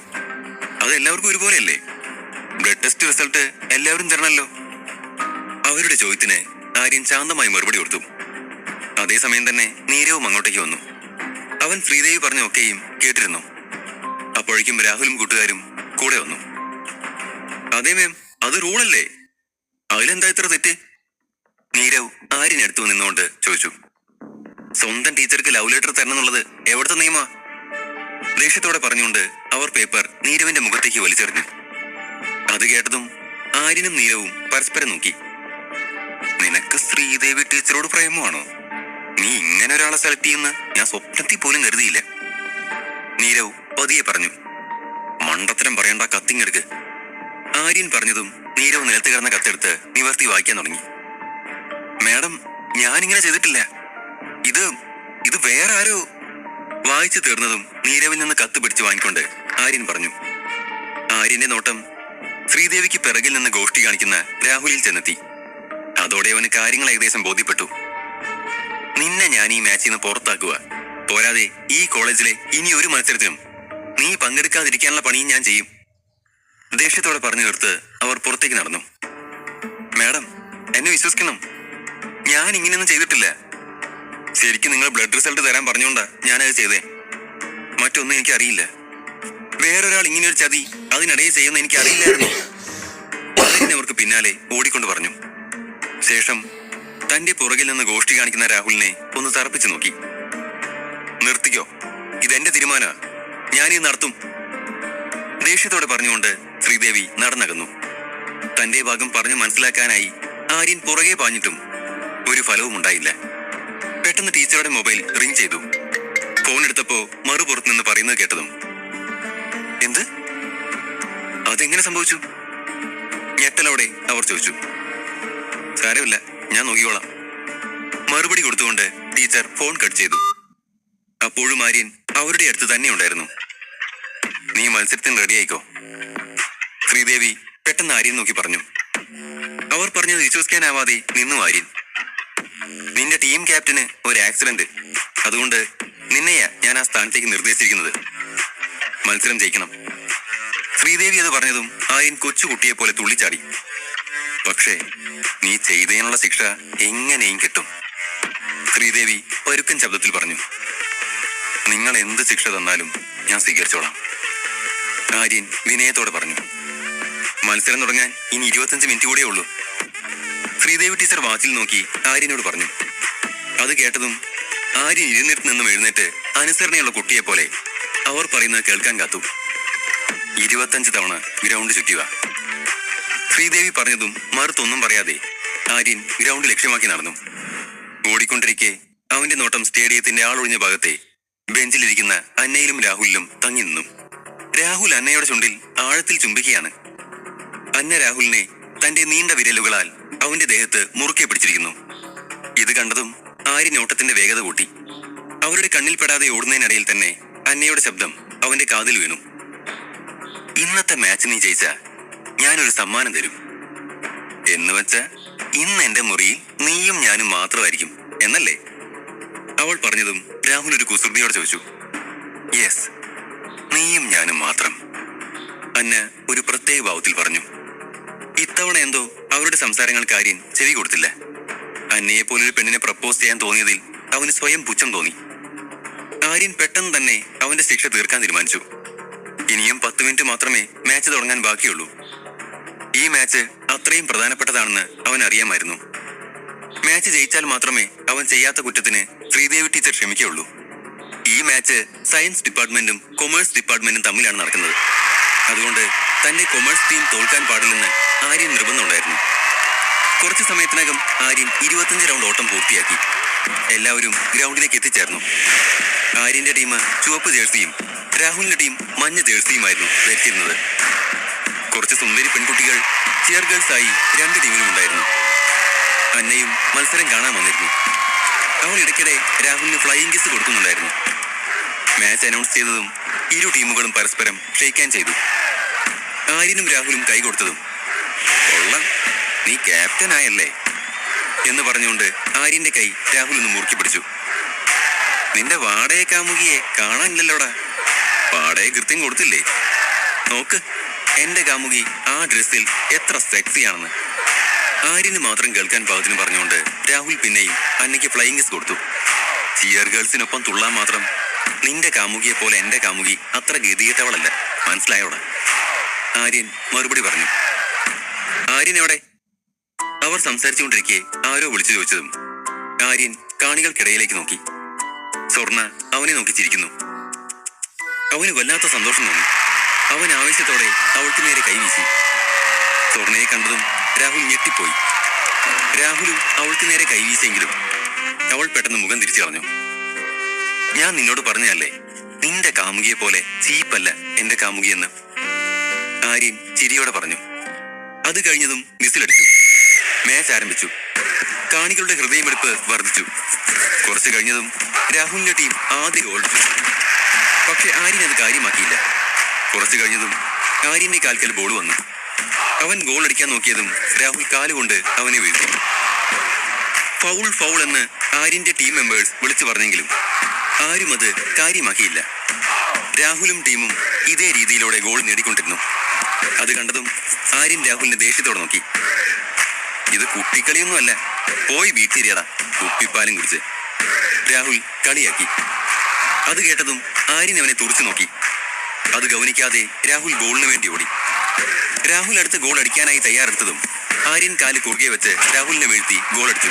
അത് എല്ലാവർക്കും ഒരുപോലെയല്ലേ? ബ്ലഡ് ടെസ്റ്റ് റിസൾട്ട് എല്ലാവരും തരണല്ലോ. അവരുടെ ചോദ്യത്തിന് ആര്യൻ ശാന്തമായി മറുപടി കൊടുത്തു. അതേസമയം തന്നെ നീരവും അങ്ങോട്ടേക്ക് വന്നു. അവൻ ശ്രീദേവി പറഞ്ഞൊക്കെയും കേട്ടിരുന്നു. അപ്പോഴേക്കും രാഹുലും കൂട്ടുകാരും കൂടെ വന്നു. അതേ മാം, അത് റൂളല്ലേ, അതിലെന്താ ഇത്ര തെറ്റ്? നീരവ് ആര്യനടുത്തു നിന്നുകൊണ്ട് ചോദിച്ചു. സ്വന്തം ടീച്ചർക്ക് ലവ് ലെറ്റർ തരണം എന്നുള്ളത് എവിടുത്തെ നിയമ? ദേഷ്യത്തോടെ പറഞ്ഞുകൊണ്ട് അവർ പേപ്പർ നീരവിന്റെ മുഖത്തേക്ക് വലിച്ചെറിഞ്ഞു. അത് കേട്ടതും ആര്യനും നീരവും പരസ്പരം നോക്കി. നിനക്ക് ശ്രീദേവി ടീച്ചറോട് പ്രേമമാണോ? നീ ഇങ്ങനെ ഒരാളെ സെലക്ട് ചെയ്യുന്ന ഞാൻ സ്വപ്നത്തിൽ പോലും കരുതിയില്ല. നീരവ് പതിയെ പറഞ്ഞു. മണ്ടത്തരം പറയണ്ട, കത്തിങ്ങെടുക്ക്. ആര്യൻ പറഞ്ഞതും നീരവ് നിലത്ത് കിടന്ന കത്തെടുത്ത് നിവർത്തി വായിക്കാൻ തുടങ്ങി. മാഡം, ഞാനിങ്ങനെ ചെയ്തിട്ടില്ല. ഇത് വേറെ ആരോ. വായിച്ചു തീർന്നതും നീരവിൽ നിന്ന് കത്ത് പിടിച്ച് വാങ്ങിക്കൊണ്ട് ആര്യൻ പറഞ്ഞു. ആര്യന്റെ നോട്ടം ശ്രീദേവിക്ക് പിറകിൽ നിന്ന് ഗോഷ്ടി കാണിക്കുന്ന രാഹുലിൽ ചെന്നെത്തി. അതോടെ അവന് കാര്യങ്ങൾ ഏകദേശം ബോധ്യപ്പെട്ടു. നിന്നെ ഞാൻ ഈ മാച്ചിൽ നിന്ന് പുറത്താക്കുക. പോരാതെ ഈ കോളേജിലെ ഇനി ഒരു മത്സരത്തിനും നീ പങ്കെടുക്കാതിരിക്കാനുള്ള പണിയും ഞാൻ ചെയ്യും. ദേഷ്യത്തോടെ പറഞ്ഞു തീർത്ത് അവർ പുറത്തേക്ക് നടന്നു. മാഡം, എന്നെ വിശ്വസിക്കണം, ഞാൻ ഇങ്ങനെയൊന്നും ചെയ്തിട്ടില്ല. ശരിക്കും നിങ്ങൾ ബ്ലഡ് റിസൾട്ട് തരാൻ പറഞ്ഞുകൊണ്ടാ ഞാനത് ചെയ്തേ. മറ്റൊന്നും എനിക്കറിയില്ല. വേറൊരാൾ ഇങ്ങനെയൊരു ചതി അതിനിടയിൽ ചെയ്യുന്ന എനിക്കറിയില്ലായിരുന്നു. അവർക്ക് പിന്നാലെ ഓടിക്കൊണ്ട് പറഞ്ഞു. ശേഷം തന്റെ പുറകിൽ നിന്ന് ഗോഷ്ടി കാണിക്കുന്ന രാഹുലിനെ ഒന്ന് തറപ്പിച്ചു നോക്കി. നിർത്തിക്കോ, ഇതെന്റെ തീരുമാന, ഞാനീ നടത്തും. ദേഷ്യത്തോടെ പറഞ്ഞുകൊണ്ട് ശ്രീദേവി നടന്നകന്നു. തന്റെ ഭാഗം പറഞ്ഞു മനസ്സിലാക്കാനായി ആര്യൻ പുറകെ പാഞ്ഞിട്ടും ഒരു ഫലവും ഉണ്ടായില്ല. പെട്ടെന്ന് ടീച്ചറുടെ മൊബൈൽ റിംഗ് ചെയ്തു. ഫോൺ എടുത്തപ്പോ മറുപുറത്ത് നിന്ന് പറയുന്നത് കേട്ടതും എന്ത്? അതെങ്ങനെ സംഭവിച്ചു? ഞെട്ടലോടെ അവർ ചോദിച്ചു. സാരമില്ല, ഞാൻ നോക്കിക്കോളാം. മറുപടി കൊടുത്തുകൊണ്ട് ടീച്ചർ ഫോൺ കട്ട് ചെയ്തു. അപ്പോഴും ആര്യൻ അവരുടെ അടുത്ത് തന്നെ ഉണ്ടായിരുന്നു. നീ മത്സരത്തിന് റെഡി ആയിക്കോ, ശ്രീദേവി പെട്ടെന്ന് ആര്യൻ നോക്കി പറഞ്ഞു. അവർ പറഞ്ഞത് വിശ്വസിക്കാനാവാതെ നിന്നു ആര്യൻ. നിന്റെ ടീം ക്യാപ്റ്റന് ഒരു ആക്സിഡന്റ്, അതുകൊണ്ട് നിന്നെയാ ഞാൻ ആ സ്ഥാനത്തേക്ക് നിർദ്ദേശിച്ചിരിക്കുന്നത്. മത്സരം ജയിക്കണം. ശ്രീദേവി അത് പറഞ്ഞതും ആര്യൻ കൊച്ചുകുട്ടിയെ പോലെ തുള്ളിച്ചാടി. പക്ഷേ നീ ചെയ്തതിനുള്ള ശിക്ഷ എങ്ങനെയും കിട്ടും, ശ്രീദേവി പരുക്കൻ ശബ്ദത്തിൽ പറഞ്ഞു. നിങ്ങൾ എന്ത് ശിക്ഷ തന്നാലും ഞാൻ സ്വീകരിച്ചോളാം, ആര്യൻ വിനയത്തോടെ പറഞ്ഞു. മത്സരം തുടങ്ങാൻ ഇനി 25 മിനിറ്റ് കൂടെ ഉള്ളൂ, ശ്രീദേവി ടീച്ചർ വാച്ചിൽ നോക്കി ആര്യനോട് പറഞ്ഞു. അത് കേട്ടതും ആര്യൻ ഇരുന്നിട്ട് നിന്നും എഴുന്നേറ്റ് അനുസരണയുള്ള കുട്ടിയെ പോലെ അവർ പറയുന്നത് കേൾക്കാൻ കാത്തു. 25 തവണ ഗ്രൗണ്ട് ചുറ്റുക. ശ്രീദേവി പറഞ്ഞതും മറുത്തൊന്നും പറയാതെ ആര്യൻ ഗ്രൗണ്ട് ലക്ഷ്യമാക്കി നടന്നു. ഓടിക്കൊണ്ടിരിക്കെ അവന്റെ നോട്ടം സ്റ്റേഡിയത്തിന്റെ ആളൊഴിഞ്ഞ ഭാഗത്തെ ബെഞ്ചിലിരിക്കുന്ന അന്നയിലും രാഹുലിലും തങ്ങി നിന്നു. രാഹുൽ അന്നയുടെ ചുണ്ടിൽ ആഴത്തിൽ ചുംബിക്കുകയാണ്. അന്ന രാഹുലിനെ തന്റെ നീണ്ട വിരലുകളാൽ അവന്റെ ദേഹത്ത് മുറുക്കെ പിടിച്ചിരിക്കുന്നു. ഇത് കണ്ടതും ആര്യൻ ഓട്ടത്തിന്റെ വേഗത കൂട്ടി. അവരുടെ കണ്ണിൽപ്പെടാതെ ഓടുന്നതിനിടയിൽ തന്നെ അന്നയുടെ ശബ്ദം അവന്റെ കാതിൽ വീണു. ഇന്നത്തെ മാച്ച് നീ ജയിച്ച ഞാനൊരു സമ്മാനം തരും. എന്നുവെച്ച ഇന്ന് എന്റെ മുറിയിൽ നീയും ഞാനും മാത്രമായിരിക്കും എന്നല്ലേ? അവൾ പറഞ്ഞതും രാഹുൽ ഒരു കുസൃതിയോടെ ചോദിച്ചു. യെസ്, നീയും ഞാനും മാത്രം, അന്ന ഒരു പ്രത്യേക ഭാവത്തിൽ പറഞ്ഞു. ഇത്തവണ എന്തോ അവരുടെ സംസാരങ്ങൾക്ക് ആര്യൻ ചെവി കൊടുത്തില്ല. അന്നയെ പോലൊരു പെണ്ണിനെ പ്രപ്പോസ് ചെയ്യാൻ തോന്നിയതിൽ അവന് സ്വയം പുച്ഛം തോന്നി. ആര്യൻ പെട്ടെന്ന് തന്നെ അവന്റെ ശിക്ഷ തീർക്കാൻ തീരുമാനിച്ചു. ഇനിയും 10 മിനിറ്റ് മാത്രമേ മാച്ച് തുടങ്ങാൻ ബാക്കിയുള്ളൂ. ഈ മാച്ച് അത്രയും പ്രധാനപ്പെട്ടതാണെന്ന് അവൻ അറിയാമായിരുന്നു. മാച്ച് ജയിച്ചാൽ മാത്രമേ അവൻ ചെയ്യാത്ത കുറ്റത്തിന് ശ്രീദേവി ടീച്ചർ ക്ഷമിക്കുകയുള്ളൂ. ഈ മാച്ച് സയൻസ് ഡിപ്പാർട്ട്മെന്റും കൊമേഴ്സ് ഡിപ്പാർട്ട്മെന്റും തമ്മിലാണ് നടക്കുന്നത്. അതുകൊണ്ട് തന്റെ കൊമേഴ്സ് ടീം തോൽക്കാൻ പാടില്ലെന്ന് ആര്യൻ നിർബന്ധമുണ്ടായിരുന്നു. കുറച്ചു സമയത്തിനകം ആര്യൻ 25 റൗണ്ട് ഓട്ടം പൂർത്തിയാക്കി. എല്ലാവരും ഗ്രൗണ്ടിലേക്ക് എത്തിച്ചേർന്നു. ആര്യന്റെ ടീം ചുവപ്പ് ജേഴ്സിയും രാഹുലിന്റെ ടീം മഞ്ഞ ജേഴ്സിയുമായിരുന്നു ധരിച്ചിരുന്നത്. കുറച്ച് സുന്ദരി പെൺകുട്ടികൾ ചിയർ ഗേൾസായി 2 ടീമിലും ഉണ്ടായിരുന്നു. അന്നയും മത്സരം കാണാൻ വന്നിരുന്നു. അവൾ ഇടയ്ക്കിടെ രാഹുലിന് ഫ്ലൈയിങ് കിസ് കൊടുക്കുന്നുണ്ടായിരുന്നു. മാച്ച് അനൗൺസ് ചെയ്തതും ഇരു ടീമുകളും പരസ്പരം ഷേക്ക് ഹാൻഡ് ചെയ്തു. ആര്യനും രാഹുലും കൈ കൊടുത്തതും കൊള്ളാം, നീ ക്യാപ്റ്റൻ ആയല്ലേ എന്ന് പറഞ്ഞുകൊണ്ട് ആര്യന്റെ കൈ രാഹുൽ ഒന്ന് മുറുക്കി പിടിച്ചു. നിന്റെ വാടയെ കാമുകിയെ കാണാനില്ലല്ലോടാ. വാടയെ കൃത്യം കൊടുത്തില്ലേ? നോക്ക്, എന്റെ കാമുകി ആ ഡ്രസ്സിൽ എത്ര സെക്സിയാണെന്ന്. ആര്യന് മാത്രം കേൾക്കാൻ പാകത്തിന് പറഞ്ഞുകൊണ്ട് രാഹുൽ പിന്നെയും അന്നയ്ക്ക് ഫ്ലൈയിങ് കിസ് കൊടുത്തു. ചിയർ ഗേൾസിനൊപ്പം തുള്ളാൻ മാത്രം നിന്റെ കാമുകിയെ പോലെ എന്റെ കാമുകി അത്ര ഗതികെട്ടവളല്ല, മനസ്സിലായോടാ? ആര്യൻ മറുപടി പറഞ്ഞു. ആര്യൻ എവിടെ? അവർ സംസാരിച്ചുകൊണ്ടിരിക്കെ ആരോ വിളിച്ചു ചോദിച്ചതും ആര്യൻ കാണികൾക്കിടയിലേക്ക് നോക്കി. സ്വർണ അവനെ നോക്കി ചിരിക്കുന്നു. അവന് വല്ലാത്ത സന്തോഷം തോന്നി. അവൻ ആവേശത്തോടെ അവൾക്ക് നേരെ കൈവീശി. സ്വർണയെ കണ്ടതും രാഹുൽ ഞെട്ടിപ്പോയി. രാഹുലും അവൾക്ക് നേരെ കൈവീശെങ്കിലും അവൾ പെട്ടെന്ന് മുഖം തിരിച്ചു കളഞ്ഞു. ഞാൻ നിന്നോട് പറഞ്ഞതല്ലേ, നിന്റെ കാമുകിയെ പോലെ ചീപ്പല്ല എന്റെ കാമുകിയെന്ന്. ആര്യൻ ചിരിയോടെ പറഞ്ഞു. അത് കഴിഞ്ഞതും വിസിലടിച്ചു. മാച്ച് ആരംഭിച്ചു. കാണികളുടെ ഹൃദയമെടുപ്പ് വർദ്ധിച്ചു. കുറച്ചു കഴിഞ്ഞതും രാഹുലിന്റെ ടീം ആദ്യ ഗോളടിച്ചു. പക്ഷെ ആര്യൻ അത് കാര്യമാക്കിയില്ല. കുറച്ചു കഴിഞ്ഞതും ആര്യന്റെ കാൽക്കൽ ബോൾ വന്നു. അവൻ ഗോൾ അടിക്കാൻ നോക്കിയതും രാഹുൽ കാലുകൊണ്ട് അവനെ വീഴ്ത്തി. ഫൗൾ ഫൗൾ എന്ന് ആര്യന്റെ ടീം മെമ്പേഴ്സ് വിളിച്ചു പറഞ്ഞെങ്കിലും ആരും അത് കാര്യമാക്കിയില്ല. രാഹുലും ടീമും ഇതേ രീതിയിലൂടെ ഗോൾ നേടിക്കൊണ്ടിരുന്നു. അത് കണ്ടതും ആര്യൻ രാഹുലിനെ ദേഷ്യത്തോടെ നോക്കി. ഇത് കുട്ടിക്കളിയൊന്നുമല്ല, പോയി വീട്ടിരിയടാ കുപ്പിപ്പാലും കുടിച്ച്. രാഹുൽ കളിയാക്കി. അത് കേട്ടതും ആര്യൻ അവനെ തുറച്ചു നോക്കി. അത് ഗൗനിക്കാതെ രാഹുൽ ഗോളിന് വേണ്ടി ഓടി. രാഹുൽ അടുത്ത് ഗോൾ അടിക്കാനായി തയ്യാറെടുത്തതും ആര്യൻ കാല് കുറുകെ വെച്ച് രാഹുലിനെ വീഴ്ത്തി ഗോളടിച്ചു.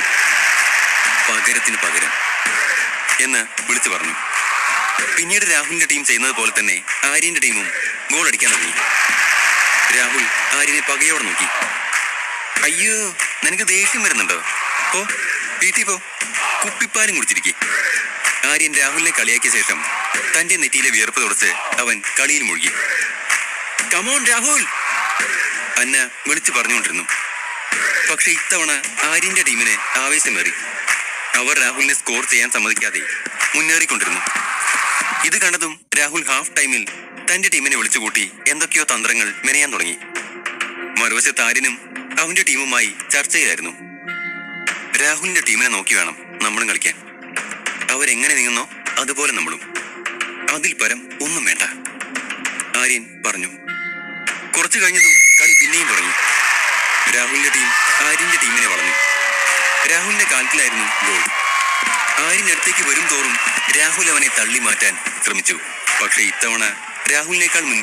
പകരത്തിന് പകരം എന്ന് വിളിച്ചു പറഞ്ഞു. പിന്നീട് രാഹുലിന്റെ ടീം ചെയ്യുന്നത് പോലെ തന്നെ ആര്യന്റെ ടീമും ഗോൾ അടിക്കാൻ തുടങ്ങി. രാഹുൽ ആര്യനെ പകയോടെ നോക്കി. അയ്യോ, നിനക്ക് ദേഷ്യം വരുന്നുണ്ടോ? ഓ വീട്ടിൽ പോ, കുപ്പിപ്പാലും കുടിച്ചിരിക്കെ. ആര്യൻ രാഹുലിനെ കളിയാക്കിയ ശേഷം തന്റെ നെറ്റിയിലെ വിയർപ്പ് തുടച്ച് അവൻ കളിയിൽ മുഴുകി. കമോൺ രാഹുൽ, അന്ന വിളിച്ചു പറഞ്ഞുകൊണ്ടിരുന്നു. പക്ഷെ ഇത്തവണ ആര്യന്റെ ടീമിന് ആവേശമേറി. അവർ രാഹുലിനെ സ്കോർ ചെയ്യാൻ സമ്മതിക്കാതെ മുന്നേറിക്കൊണ്ടിരുന്നു. ഇത് കണ്ടതും രാഹുൽ ഹാഫ് ടൈമിൽ തന്റെ ടീമിനെ വിളിച്ചുകൂട്ടി എന്തൊക്കെയോ തന്ത്രങ്ങൾ മെനയാൻ തുടങ്ങി. മറുവശത്ത് ആര്യനും അവന്റെ ടീമുമായി ചർച്ചയിലായിരുന്നു. രാഹുലിന്റെ ടീമിനെ നോക്കി വേണം നമ്മളും കളിക്കാൻ. അവരെങ്ങനെ നീങ്ങുന്നോ അതുപോലെ നമ്മളും, അതിൽ പരം ഒന്നും വേണ്ട, ആര്യൻ പറഞ്ഞു. കുറച്ചു കഴിഞ്ഞതും കളി പിന്നെയും തുടങ്ങി. രാഹുലിന്റെ ടീം ആര്യന്റെ ടീമിനെ വളഞ്ഞു. രാഹുലിന്റെ കാൽക്കിലായിരുന്നു ഗോൾ. ആര്യൻ അടുത്തേക്ക് വരും തോറും രാഹുൽ അവനെ തള്ളി മാറ്റാൻ ശ്രമിച്ചു. പക്ഷെ ഇത്തവണ രാഹുലിനേക്കാൾ മുൻപ്